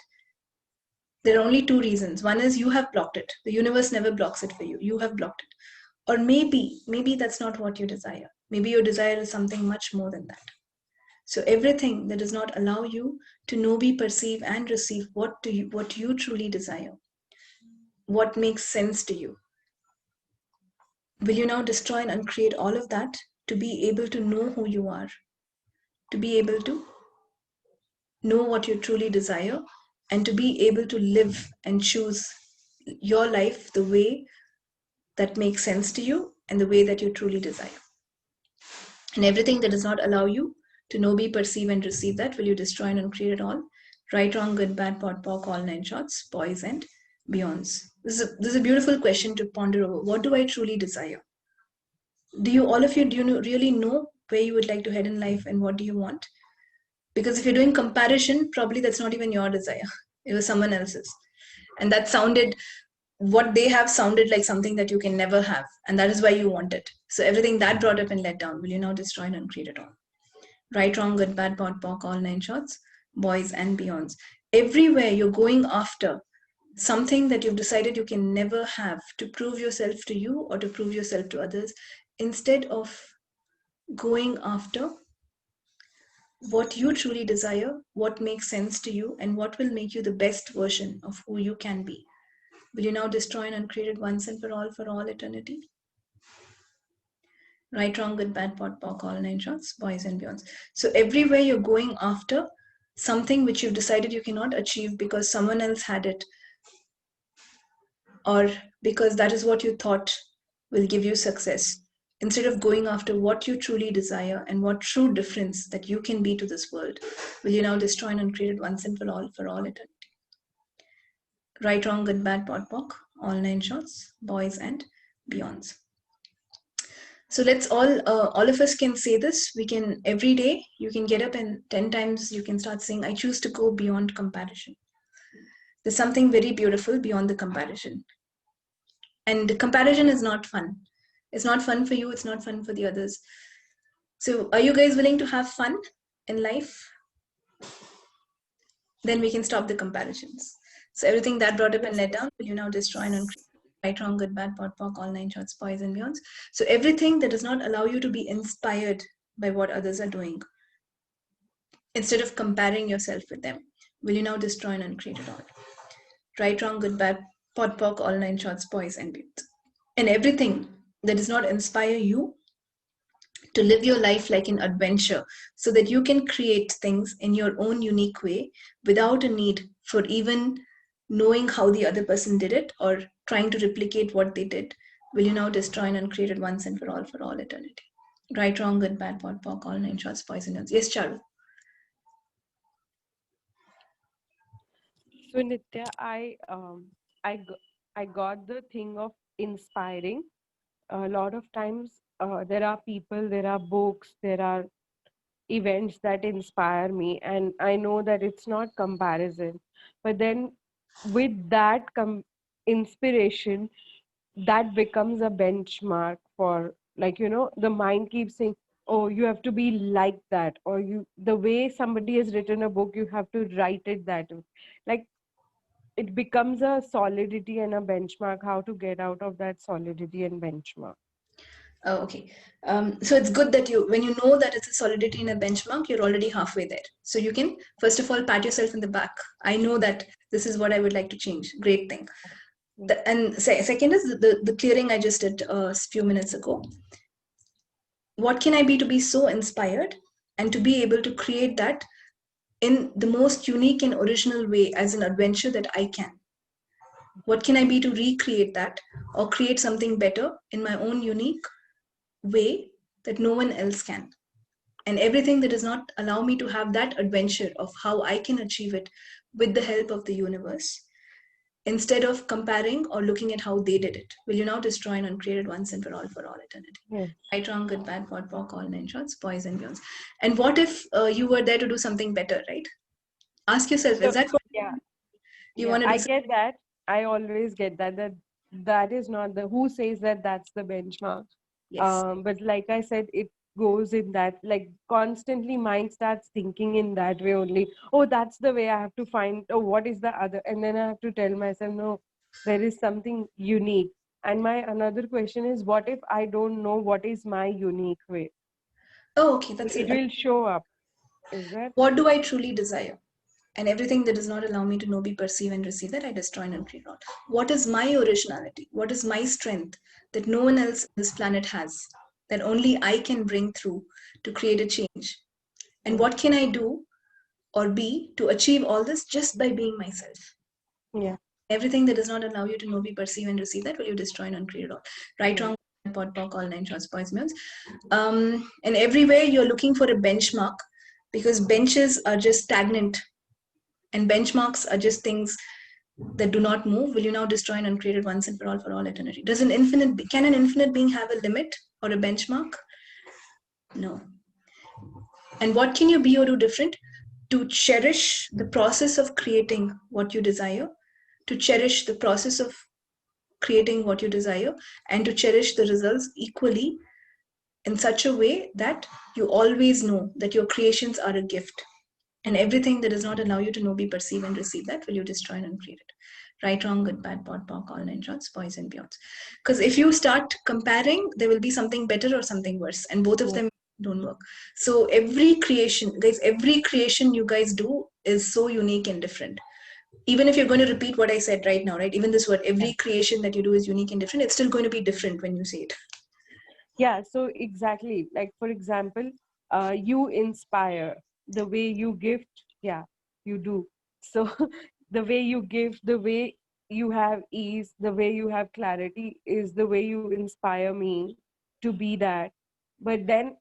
there are only two reasons. One is you have blocked it. The universe never blocks it for you. You have blocked it. Or maybe that's not what you desire. Maybe your desire is something much more than that. So everything that does not allow you to know, be, perceive, and receive what you truly desire, what makes sense to you, will you now destroy and uncreate all of that to be able to know who you are, to be able to know what you truly desire, and to be able to live and choose your life the way that makes sense to you and the way that you truly desire. And everything that does not allow you to know, be, perceive, and receive that, will you destroy and uncreate it all? Right, wrong, good, bad, pot, pock, all nine shorts, boys and beyonds. This is a beautiful question to ponder over. What do I truly desire? Do you really know where you would like to head in life and what do you want? Because if you're doing comparison, probably that's not even your desire. It was someone else's. And what they have sounded like something that you can never have. And that is why you want it. So everything that brought up and let down, will you now destroy and uncreate it all? Right, wrong, good, bad, pot, pock, all nine shorts, boys and beyonds. Everywhere you're going after something that you've decided you can never have to prove yourself to you or to prove yourself to others, instead of going after what you truly desire, what makes sense to you, and what will make you the best version of who you can be, will you now destroy and uncreate it once and for all eternity? Right, wrong, good, bad, pot, pock, all nine shorts, boys and beyonds. So everywhere you're going after something which you've decided you cannot achieve because someone else had it, or because that is what you thought will give you success, instead of going after what you truly desire and what true difference that you can be to this world, will you now destroy and uncreate it once and for all eternity? Right, wrong, good, bad, pot, pock, all nine shorts, boys and beyonds. So let's all of us can say this. We can, every day, you can get up and 10 times you can start saying, I choose to go beyond comparison. There's something very beautiful beyond the comparison. And the comparison is not fun. It's not fun for you, it's not fun for the others. So are you guys willing to have fun in life? Then we can stop the comparisons. So everything that brought up and let down, will you now destroy and uncreate? Right, wrong, good, bad, pot, pock, all nine shorts, boys and beyonds. So everything that does not allow you to be inspired by what others are doing, instead of comparing yourself with them, will you now destroy and uncreate it all? Right, wrong, good, bad, pot, pock, all nine shorts, boys and beyonds. And everything that does not inspire you to live your life like an adventure so that you can create things in your own unique way without a need for even knowing how the other person did it or trying to replicate what they did, will you now destroy and uncreate it once and for all eternity? Right, wrong, good, bad, pot, pock, all nine shorts, poisonous. Yes, Charu. So Nitya, I got the thing of inspiring. A lot of times, there are people, there are books, there are events that inspire me, and I know that it's not comparison. But then, with that inspiration, that becomes a benchmark for, like, the mind keeps saying, oh, you have to be like that, or you, the way somebody has written a book, you have to write it that way. Like, it becomes a solidity and a benchmark, how to get out of that solidity and benchmark. Oh, okay. So it's good that when you know that it's a solidity in a benchmark, you're already halfway there. So you can, first of all, pat yourself in the back. I know that this is what I would like to change. Great thing. And second is the clearing I just did a few minutes ago. What can I be to be so inspired and to be able to create that in the most unique and original way as an adventure that I can? What can I be to recreate that or create something better in my own unique way that no one else can? And everything that does not allow me to have that adventure of how I can achieve it with the help of the universe, instead of comparing or looking at how they did it, will you now destroy and uncreate it once and for all eternity? Yes. Right, wrong, good, bad, pot, pock, all nine shorts, boys and beyonds. And what if you were there to do something better, right? Ask yourself, So is that what yeah, you yeah, want to I do? get that. I always get that, that is not the, who says that that's the benchmark. Yes. But like I said, it goes in that, like, constantly mind starts thinking in that way only. Oh, that's the way I have to find. Oh, what is the other? And then I have to tell myself, no, there is something unique. And my another question is, what if I don't know what is my unique way? Oh, okay. So That's it it. will show up. Is that? What do I truly desire? And everything that does not allow me to know, be, perceive, and receive that, I destroy and uncreate all. What is my originality? What is my strength that no one else on this planet has, that only I can bring through to create a change? And what can I do or be to achieve all this just by being myself? Yeah. Everything that does not allow you to know, be, perceive, and receive that, will you destroy and uncreate it all? Right, Yeah. wrong, pod, poc, all nine shorts, boys, meals. And everywhere you're looking for a benchmark, because benches are just stagnant and benchmarks are just things that do not move. Will you now destroy and uncreate it once and for all eternity? Can an infinite being have a limit or a benchmark? No. And what can you be or do different? To cherish the process of creating what you desire, to cherish the process of creating what you desire, and to cherish the results equally in such a way that you always know that your creations are a gift. And everything that does not allow you to know, be, perceive, and receive that, will you destroy and uncreate it? Right, wrong, good, bad, pod, pock, all nine shorts, boys and beyonds. Because if you start comparing, there will be something better or something worse, and both of them don't work. So every creation, guys, every creation you guys do is so unique and different. Even if you're going to repeat what I said right now, right? Even this word, every creation that you do is unique and different. It's still going to be different when you say it. Yeah, so exactly. Like, for example, you inspire, the way you gift, yeah, you do. So the way you give, the way you have ease, the way you have clarity is the way you inspire me to be that. But then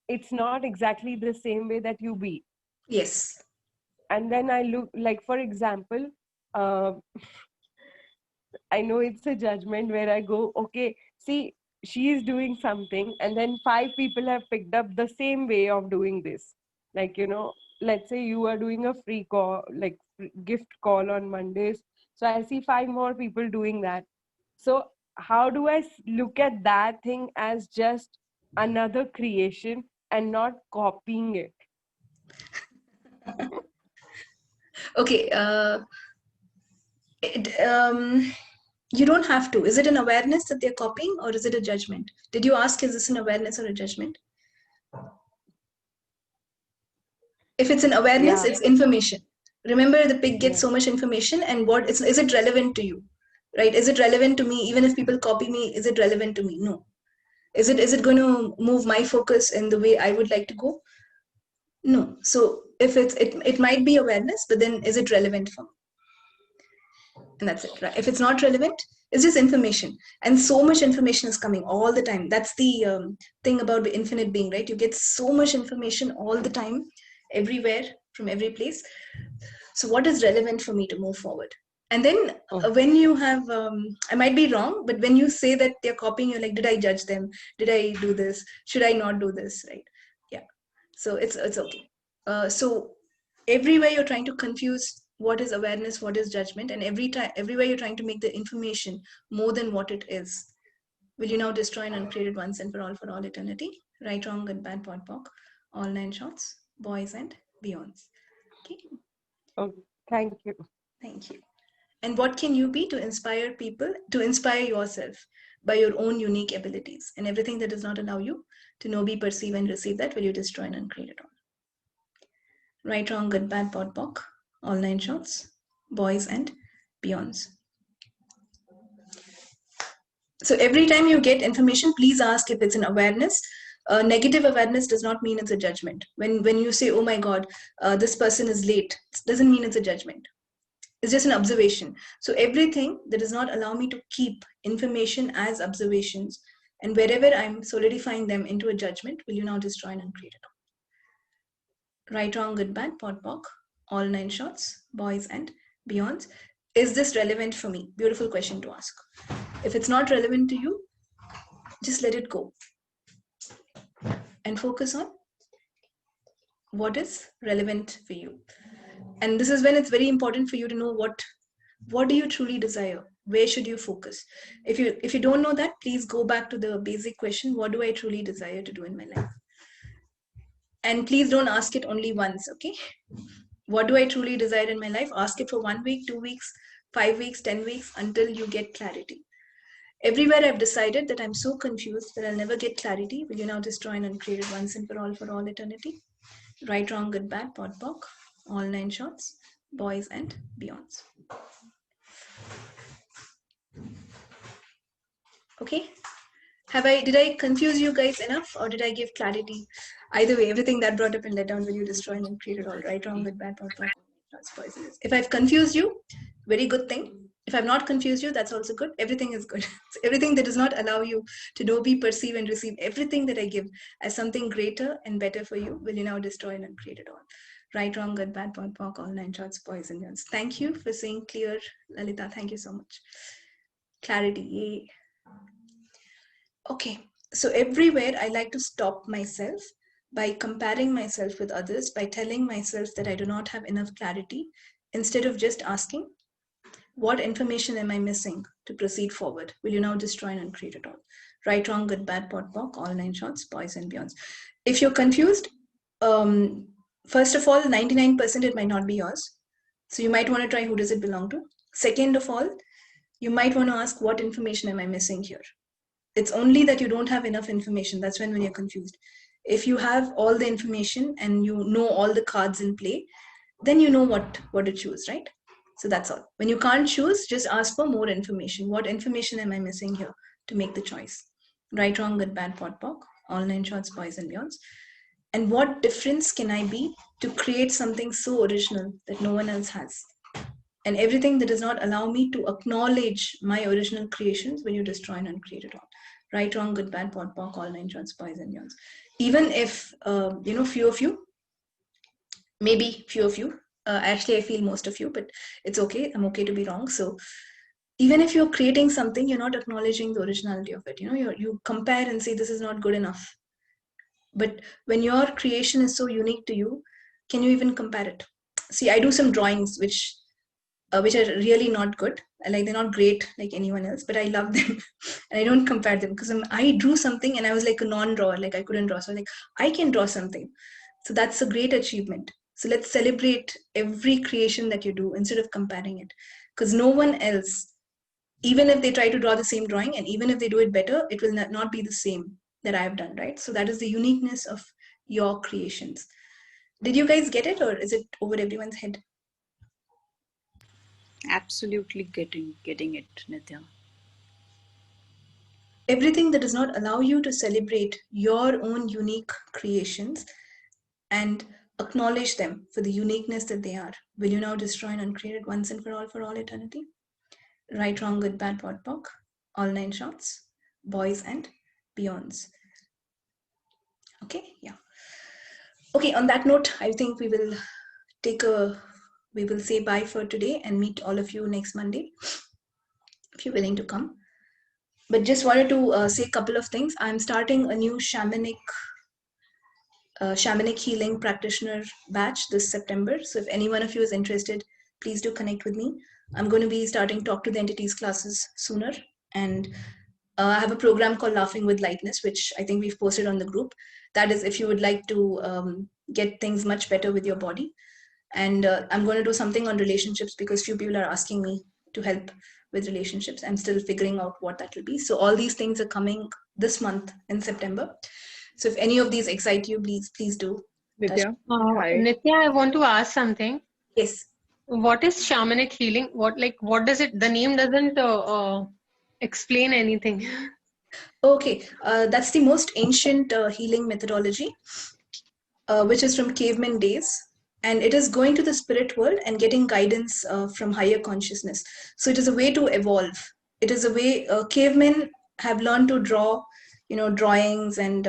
it's not exactly the same way that you be. Yes. And then I look, like, for example, uh, I know it's a judgment where I go, okay, see, she is doing something, and then five people have picked up the same way of doing this. Like, let's say you are doing a free call, gift call on Mondays. So I see five more people doing that. So how do I look at that thing as just another creation and not copying it? Okay, you don't have to. Is it an awareness that they're copying, or is it a judgment? Did you ask, is this an awareness or a judgment? If it's an awareness, Yeah, it's information. Remember, the pig gets yeah. so much information, and what is it relevant to you? Right? Is it relevant to me? Even if people copy me, is it relevant to me? No. Is it going to move my focus in the way I would like to go? No. So if it might be awareness, but then is it relevant for me? And that's it, right? If it's not relevant, it's just information, and so much information is coming all the time. That's the thing about the infinite being, right? You get so much information all the time, everywhere, from every place. So what is relevant for me to move forward? And then Oh, when you have I might be wrong, but when you say that they're copying, you're like, did I judge them? Did I do this? Should I not do this? Right? Yeah. So it's okay. So everywhere you're trying to confuse what is awareness, what is judgment, and everywhere you're trying to make the information more than what it is. Will you now destroy and uncreate it once and for all eternity? Right, wrong, good, bad, pod, poc, all nine shots, boys and beyonds. Okay, oh, thank you. thank you. And what can you be to inspire people, to inspire yourself by your own unique abilities? And everything that does not allow you to know, be, perceive, and receive that, will you destroy and uncreate it all? Right, wrong, good, bad, pod, poc, all nine shots, boys and beyonds. So every time you get information, please ask if it's an awareness. Negative awareness does not mean it's a judgment. When you say, oh my God, this person is late, it doesn't mean it's a judgment. It's just an observation. So everything that does not allow me to keep information as observations, and wherever I'm solidifying them into a judgment, will you now destroy and uncreate it all? Right, wrong, good, bad, pod, poc, all nine shots, boys and beyonds. Is this relevant for me? Beautiful question to ask. If it's not relevant to you, just let it go and focus on what is relevant for you. And this is when it's very important for you to know what do you truly desire, where should you focus. If you don't know that, please go back to the basic question, what do I truly desire to do in my life? And please don't ask it only once. Okay, what do I truly desire in my life? Ask it for 1 week, 2 weeks, 5 weeks, 10 weeks, until you get clarity. Everywhere I've decided that I'm so confused that I'll never get clarity, will you now destroy and uncreate it once and for all eternity? Right, wrong, good, bad, pod, poc, all nine shots, boys and beyonds. Okay, did I confuse you guys enough, or did I give clarity? Either way, everything that brought up and let down, will you destroy and uncreate it all? Right, wrong, good, bad, pod, poc, boys and beyonds. If I've confused you, very good thing. If I've not confused you, that's also good. Everything is good. So everything that does not allow you to know, be, perceive, and receive everything that I give as something greater and better for you, will you now destroy and uncreate it all? Right, wrong, good, bad, pod, poc, all nine shots, boys and girls. Thank you for saying clear, Lalita. Thank you so much. Clarity, yay. Okay, so everywhere I like to stop myself by comparing myself with others, by telling myself that I do not have enough clarity, instead of just asking, what information am I missing to proceed forward? Will you now destroy and uncreate it all? Right, wrong, good, bad, pod, poc, all nine shots, boys and beyonds. If you're confused, first of all, 99% it might not be yours. So you might want to try, who does it belong to? Second of all, you might want to ask, what information am I missing here? It's only that you don't have enough information. That's when you're confused. If you have all the information and you know all the cards in play, then you know what to choose, right? So that's all. When you can't choose, just ask for more information. What information am I missing here to make the choice? Right, wrong, good, bad, pod, poc, all nine shots, boys and beyonds. And what difference can I be to create something so original that no one else has? And everything that does not allow me to acknowledge my original creations, will you destroy and uncreate it all? Right, wrong, good, bad, pod, poc, all nine shots, boys and beyonds. Even if few of you, maybe few of you, actually I feel most of you, but it's okay. I'm okay to be wrong. So even if you're creating something, you're not acknowledging the originality of it. You compare and say this is not good enough. But when your creation is so unique to you, can you even compare it? See, I do some drawings which which are really not good. Like, they're not great like anyone else, but I love them. And I don't compare them, because I drew something and I was like a non-drawer, like I couldn't draw. So like, I can draw something. So that's a great achievement. So let's celebrate every creation that you do instead of comparing it, because no one else, even if they try to draw the same drawing and even if they do it better, it will not be the same that I've done, right? So that is the uniqueness of your creations. Did you guys get it, or is it over everyone's head? Absolutely getting it, Nithya. Everything that does not allow you to celebrate your own unique creations and acknowledge them for the uniqueness that they are, will you now destroy and uncreate it once and for all eternity? Right, wrong, good, bad, POD, POC, all 9 shots, boys and beyonds. Okay, yeah. Okay, on that note, I think we will say bye for today and meet all of you next Monday, if you're willing to come. But just wanted to say a couple of things. I'm starting a new shamanic healing practitioner batch this September. So if any one of you is interested, please do connect with me. I'm going to be starting Talk to the Entities classes sooner. And I have a program called Laughing with Lightness, which I think we've posted on the group. That is if you would like to get things much better with your body. And I'm going to do something on relationships, because few people are asking me to help with relationships. I'm still figuring out what that will be. So all these things are coming this month in September. So if any of these excite you, please do. Nithya, hi. Nithya, I want to ask something. Yes. What is shamanic healing? What does it? The name doesn't explain anything. Okay, that's the most ancient healing methodology, which is from caveman days. And it is going to the spirit world and getting guidance from higher consciousness. So it is a way to evolve. It is a way cavemen have learned to draw, drawings, and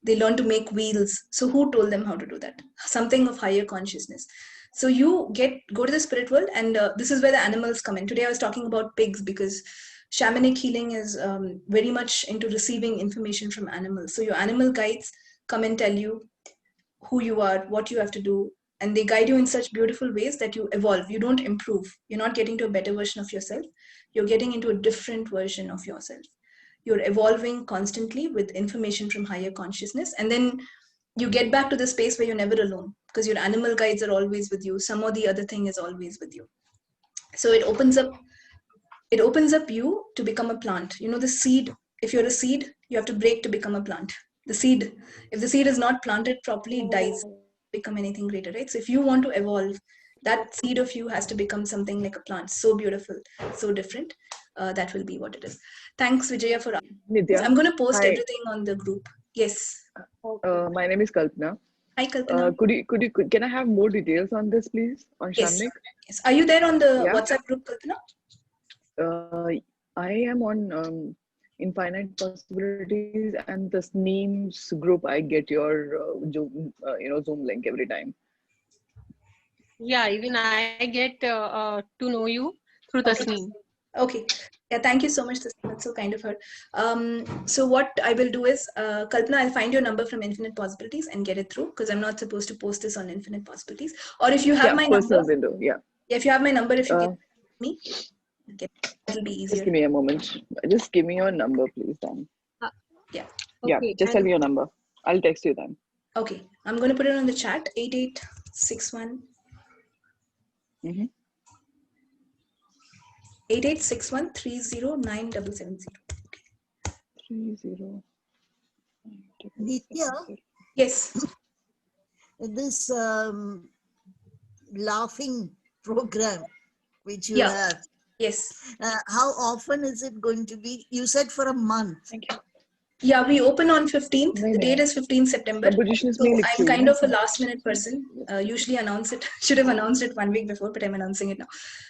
they learn to make wheels. So who told them how to do that? Something of higher consciousness. So you go to the spirit world, and this is where the animals come in. Today I was talking about pigs, because shamanic healing is very much into receiving information from animals. So your animal guides come and tell you who you are, what you have to do, and they guide you in such beautiful ways that you evolve. You don't improve. You're not getting to a better version of yourself. You're getting into a different version of yourself. You're evolving constantly with information from higher consciousness, and then you get back to the space where you're never alone, because your animal guides are always with you. Some or the other thing is always with you. So it opens up you to become a plant. The seed, if you're a seed, you have to break to become a plant. If the seed is not planted properly, it dies, become anything greater, right? So if you want to evolve, that seed of you has to become something like a plant, so beautiful, so different. That will be what it is. Thanks, Vijaya, for Nithya, I'm going to post hi. everything on the group. Yes. My name is Kalpana. Hi, Kalpana. Can I have more details on this, please, on Yes. Shamnik? Yes. Are you there on the Yeah. WhatsApp group, Kalpana? I am on Infinite Possibilities, and this names group. I get your Zoom link every time. Yeah, even I get to know you through Tasneem. Okay. Yeah, thank you so much. That's so kind of her. So what I will do is, Kalpana, I'll find your number from Infinite Possibilities and get it through, because I'm not supposed to post this on Infinite Possibilities. Or if you have my personal number, window. Yeah. If you have my number, if you can me, it'll be easier. Just give me a moment. Just give me your number, please, then. Yeah. Yeah. Just tell me your number. I'll text you then. Okay. I'm going to put it on the chat. 8861. 8861 309 30. Nithya? Yes. This laughing program which you have. Yes. How often is it going to be? You said for a month. Thank you. Yeah, we open on 15th. The date is 15th September. So I'm kind of a last minute person. Usually should have announced it 1 week before, but I'm announcing it now.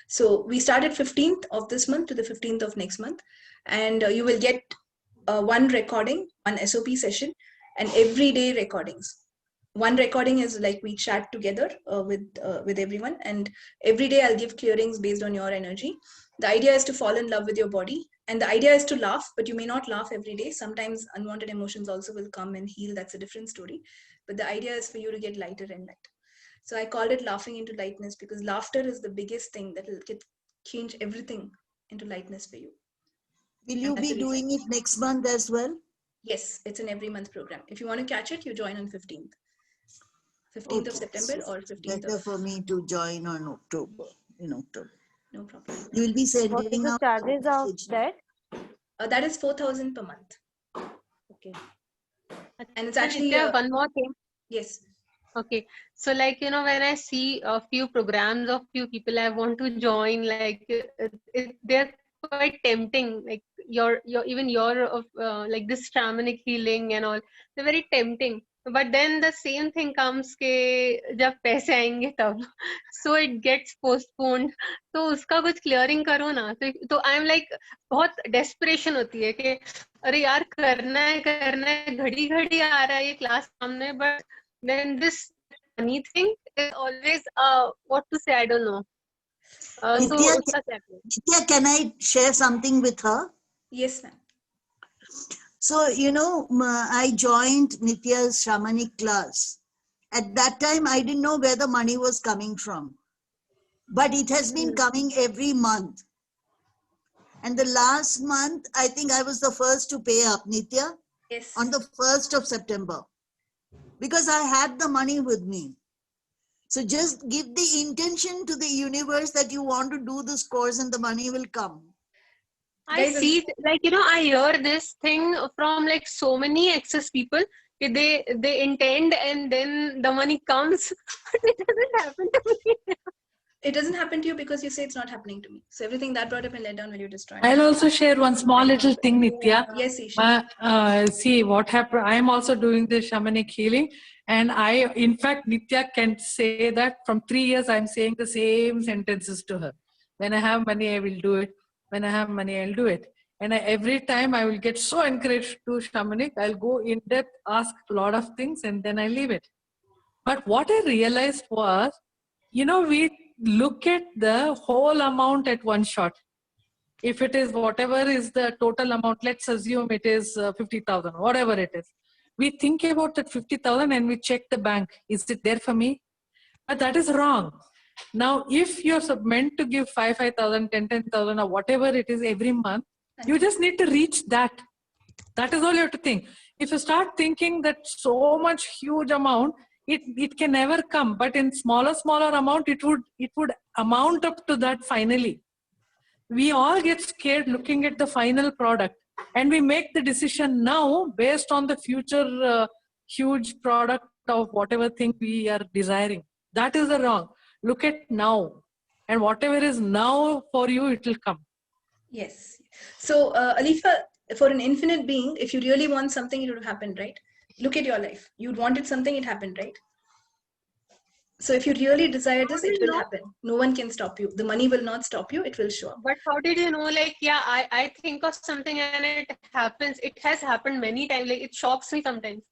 So we started 15th of this month to the 15th of next month. And you will get one recording, one SOP session, and everyday recordings. One recording is like we chat together with everyone, and every day I'll give clearings based on your energy. The idea is to fall in love with your body, and the idea is to laugh, but you may not laugh every day. Sometimes unwanted emotions also will come and heal. That's a different story. But the idea is for you to get lighter and lighter. So I called it laughing into lightness because laughter is the biggest thing that will change everything into lightness for you. Will And you that's be the reason. doing it next month as well? Yes, it's an every month program. If you want to catch it, you join on 15th. 15th of Okay, September so or it's 15th better of, for me to join on October, in October. no problem. You will be What is sending the out charges a of message. that? That is 4,000 per month. Okay. And it's So actually, Nithya, one more thing. yes. Okay. So like, when I see a few programs of few people I want to join, like they're quite tempting. Like even your of like this shamanic healing and all, they're very tempting. But then the same thing comes के जब पैसे आएंगे तब, so it gets postponed. तो उसका कुछ clearing करो ना. तो I'm like बहुत desperation होती है कि अरे यार करना है घड़ी घड़ी आ रहा है ये क्लास सामने, but then this money thing is always what to say, I don't know. So Nithya, uska kya kare? Nithya, can I share something with her? Yes, ma'am. So, I joined Nithya's shamanic class. At that time, I didn't know where the money was coming from. But it has been coming every month. And the last month, I think I was the first to pay up, Nithya, Yes. on the 1st of September. Because I had the money with me. So just give the intention to the universe that you want to do this course and the money will come. I see, like, I hear this thing from like so many excess people. They intend and then the money comes, but it doesn't happen to me. It doesn't happen to you because you say it's not happening to me. So everything that brought up and let down will you destroy? I'll also share one small little thing, Nithya. Yes, Isha. See what happened. I am also doing the shamanic healing, and in fact, Nithya can say that from 3 years I'm saying the same sentences to her. When I have money, I will do it. When I have money, I'll do it. And every time I will get so encouraged to shamanic, I'll go in depth, ask a lot of things, and then I leave it. But what I realized was, we look at the whole amount at one shot. If it is whatever is the total amount, let's assume it is 50,000, whatever it is. We think about that 50,000 and we check the bank. Is it there for me? But that is wrong. Now, if you're meant to give 5,000, 10,000 or whatever it is every month, you just need to reach that. That is all you have to think. If you start thinking that so much huge amount, it can never come. But in smaller amount, it would amount up to that finally. We all get scared looking at the final product, and we make the decision now based on the future huge product of whatever thing we are desiring. That is the wrong. Look at now, and whatever is now for you, it will come. Yes. So, Alifa, for an infinite being, if you really want something, it would have happened, right? Look at your life. You wanted something, it happened, right? So if you really desire this, it will happen. No one can stop you. The money will not stop you. It will show up. But how did you know? Like, yeah, I think of something and it happens. It has happened many times. Like, it shocks me sometimes.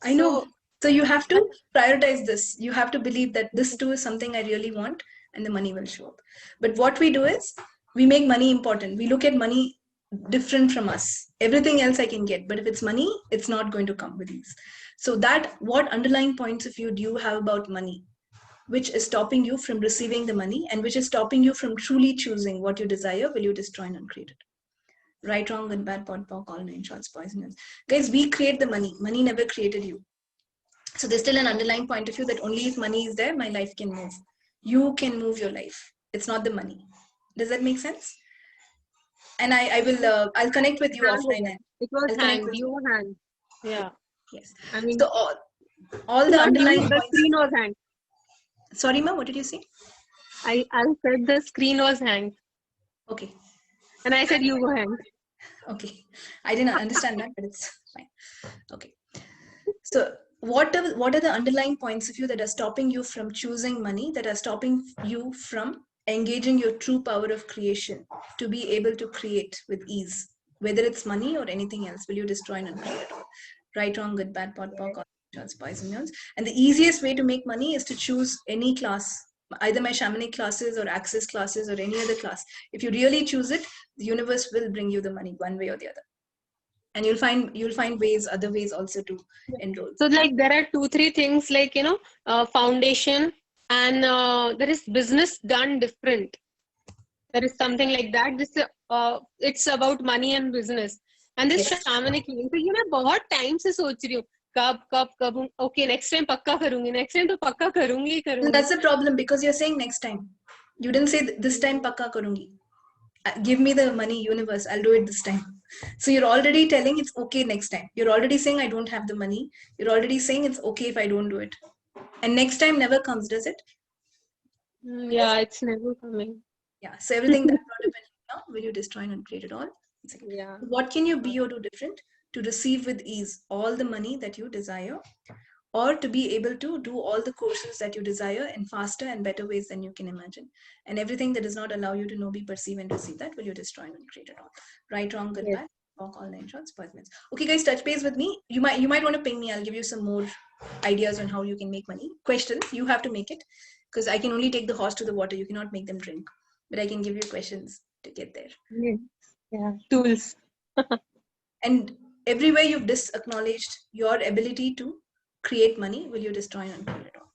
I know. So you have to prioritize this. You have to believe that this too is something I really want and the money will show up. But what we do is we make money important. We look at money different from us. Everything else I can get. But if it's money, it's not going to come with ease. So that what underlying points of view do you have about money, which is stopping you from receiving the money and which is stopping you from truly choosing what you desire, will you destroy and uncreate it? Right, wrong, good, bad, pot, pock, all nine shots, poisonous. Guys, we create the money. Money never created you. So there's still an underlying point of view that only if money is there, my life can move. You can move your life. It's not the money. Does that make sense? And I'll connect with you offline. It was hanged. You were hanged. Yeah. Yes. I mean, so all the not underlying you, the points. screen was hanged. Sorry, ma'am, what did you say? I said the screen was hanged. Okay. And I said you were hanged. Okay. I didn't understand that, but it's fine. Okay. So what are the underlying points of view that are stopping you from choosing money, that are stopping you from engaging your true power of creation to be able to create with ease, whether it's money or anything else? Will you destroy and uncreate it all? Right, wrong, good, bad, pot, pock, poison. And the easiest way to make money is to choose any class, either my shamanic classes or access classes or any other class. If you really choose it, the universe will bring you the money one way or the other. And you'll find other ways also to enroll. So like there are 2-3 things like, foundation, and there is business done different. There is something like that. This it's about money and business. And this Yes. shamanic healing. तो ये मैं बहुत time से सोच रही हूँ कब okay next time पक्का करूँगी, next time तो पक्का करूँगी ही And करूँगी. that's the problem, because you're saying next time. You didn't say this time pakka karungi. Give me the money, universe, I'll do it this time. So you're already telling it's okay next time. You're already saying I don't have the money. You're already saying it's okay if I don't do it. And next time never comes, does it? Yeah, it's never coming. Yeah. So everything that's not dependent now, will you destroy and uncreate it all? Yeah. What can you be or do different to receive with ease all the money that you desire, or to be able to do all the courses that you desire in faster and better ways than you can imagine? And everything that does not allow you to know, be, perceive, and receive that, will you destroy and uncreate it all? Right, wrong, good, Yes. bad, walk all nine shorts, appointments. Okay, guys, touch base with me. You might want to ping me. I'll give you some more ideas on how you can make money. Questions, you have to make it, because I can only take the horse to the water. You cannot make them drink, but I can give you questions to get there. Yes. Yeah. Tools. And everywhere you've disacknowledged your ability to create money, will you destroy and uncreate it all?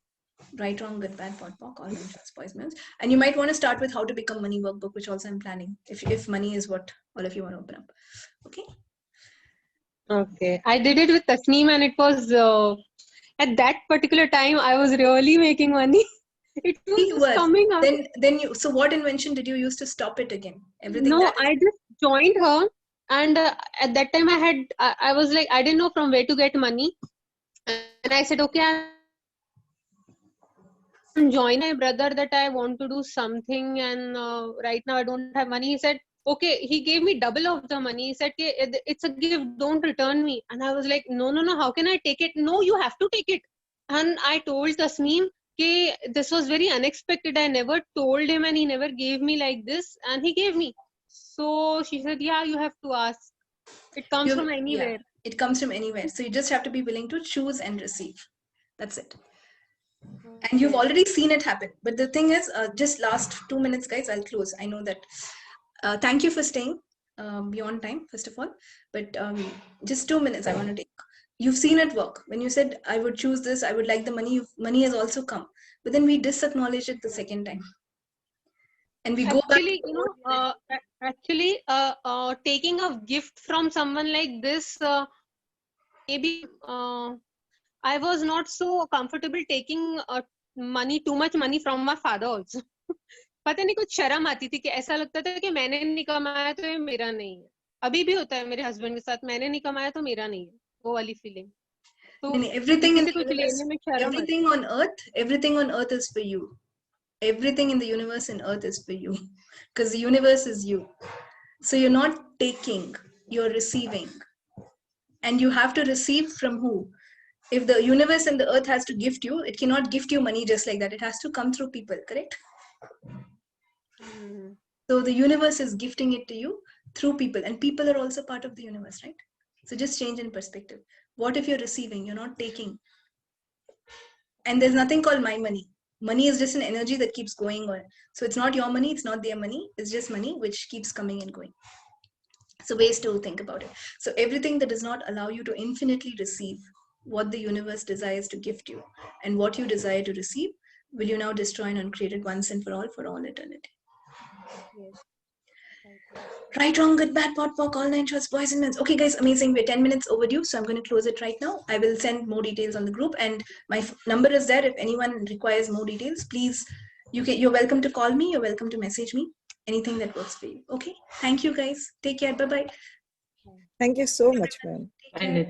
Right, wrong, good, bad, pot, pock, all nine shorts, boys, men. And you might want to start with how to become money workbook, which also I'm planning, if money is what all of you want to open up. Okay. Okay. I did it with Tasneem, and it was at that particular time I was really making money. It You was were. coming up. Then you. So what invention did you use to stop it again? Everything No, that is. I just joined her, and at that time I was like, I didn't know from where to get money, and I said, okay, I'm joining my brother that I want to do something, and right now I don't have money. He said, okay, he gave me double of the money. He said, it's a gift, don't return me. And I was like, no, how can I take it? No, you have to take it. And I told Tasneem, this was very unexpected. I never told him, and he never gave me like this, and he gave me. So she said, yeah, you have to ask. It comes from anywhere. Yeah, it comes from anywhere. So you just have to be willing to choose and receive. That's it. And you've already seen it happen. But the thing is, just last 2 minutes, guys, I'll close. I know that. Thank you for staying beyond time, first of all. But just 2 minutes I want to take. You've seen it work. When you said, I would choose this, I would like the money, money has also come. But then we disacknowledge it the second time. And we go back. Actually, taking a gift from someone like this, maybe I was not so comfortable taking too much money from my father also. पता नहीं कुछ शर्म आती थी कि ऐसा लगता था कि मैंने नहीं कमाया तो ये मेरा नहीं है. अभी भी होता है मेरे हस्बैंड के साथ, मैंने नहीं कमाया तो मेरा नहीं है, वो वाली फीलिंग. तो everything in किसी the से कुछ universe, लेने में शर्म आती. everything on earth is for you. Everything in the universe and earth is for you, because the universe is you. So you're not taking, you're receiving. And you have to receive from who? If the universe and the earth has to gift you, it cannot gift you money just like that. It has to come through people, correct? So the universe is gifting it to you through people, and people are also part of the universe, right? So just change in perspective. What if you're receiving, you're not taking? And there's nothing called my money. Money is just an energy that keeps going on. So it's not your money, it's not their money, it's just money which keeps coming and going. So ways to think about it. So everything that does not allow you to infinitely receive what the universe desires to gift you and what you desire to receive, will you now destroy and uncreate it once and for all eternity? Yes. Right, wrong, good, bad, pot, pock, all nine shorts, boys and men. Okay, guys, amazing. We're 10 minutes overdue, so I'm going to close it right now. I will send more details on the group, and my number is there. If anyone requires more details, please, you're welcome to call me. You're welcome to message me. Anything that works for you. Okay. Thank you, guys. Take care. Bye-bye. Thank you so much, ma'am.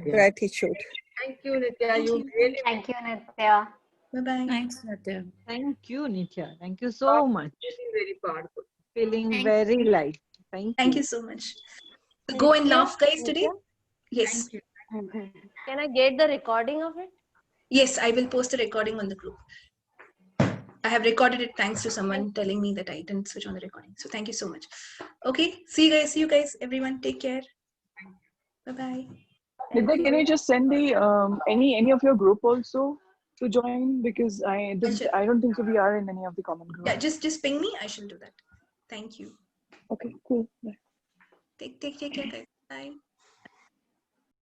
Gratitude. Thank you, Nithya. You really. Thank you, Nithya. Bye-bye. Thanks, Nithya. Thank you, Nithya. Thank you so much. Very powerful. Feeling very light. Thank you so much. So go and laugh, guys, today. Yes. Can I get the recording of it? Yes, I will post a recording on the group. I have recorded it thanks to someone telling me that I didn't switch on the recording. So thank you so much. Okay. See you guys, everyone. Take care. Bye-bye. Nithya, can you just send the any of your group also to join, because I don't think so we are in any of the common groups. Yeah, just ping me. I shall do that. Thank you. Okay, cool. Bye. Take care, guys. Bye.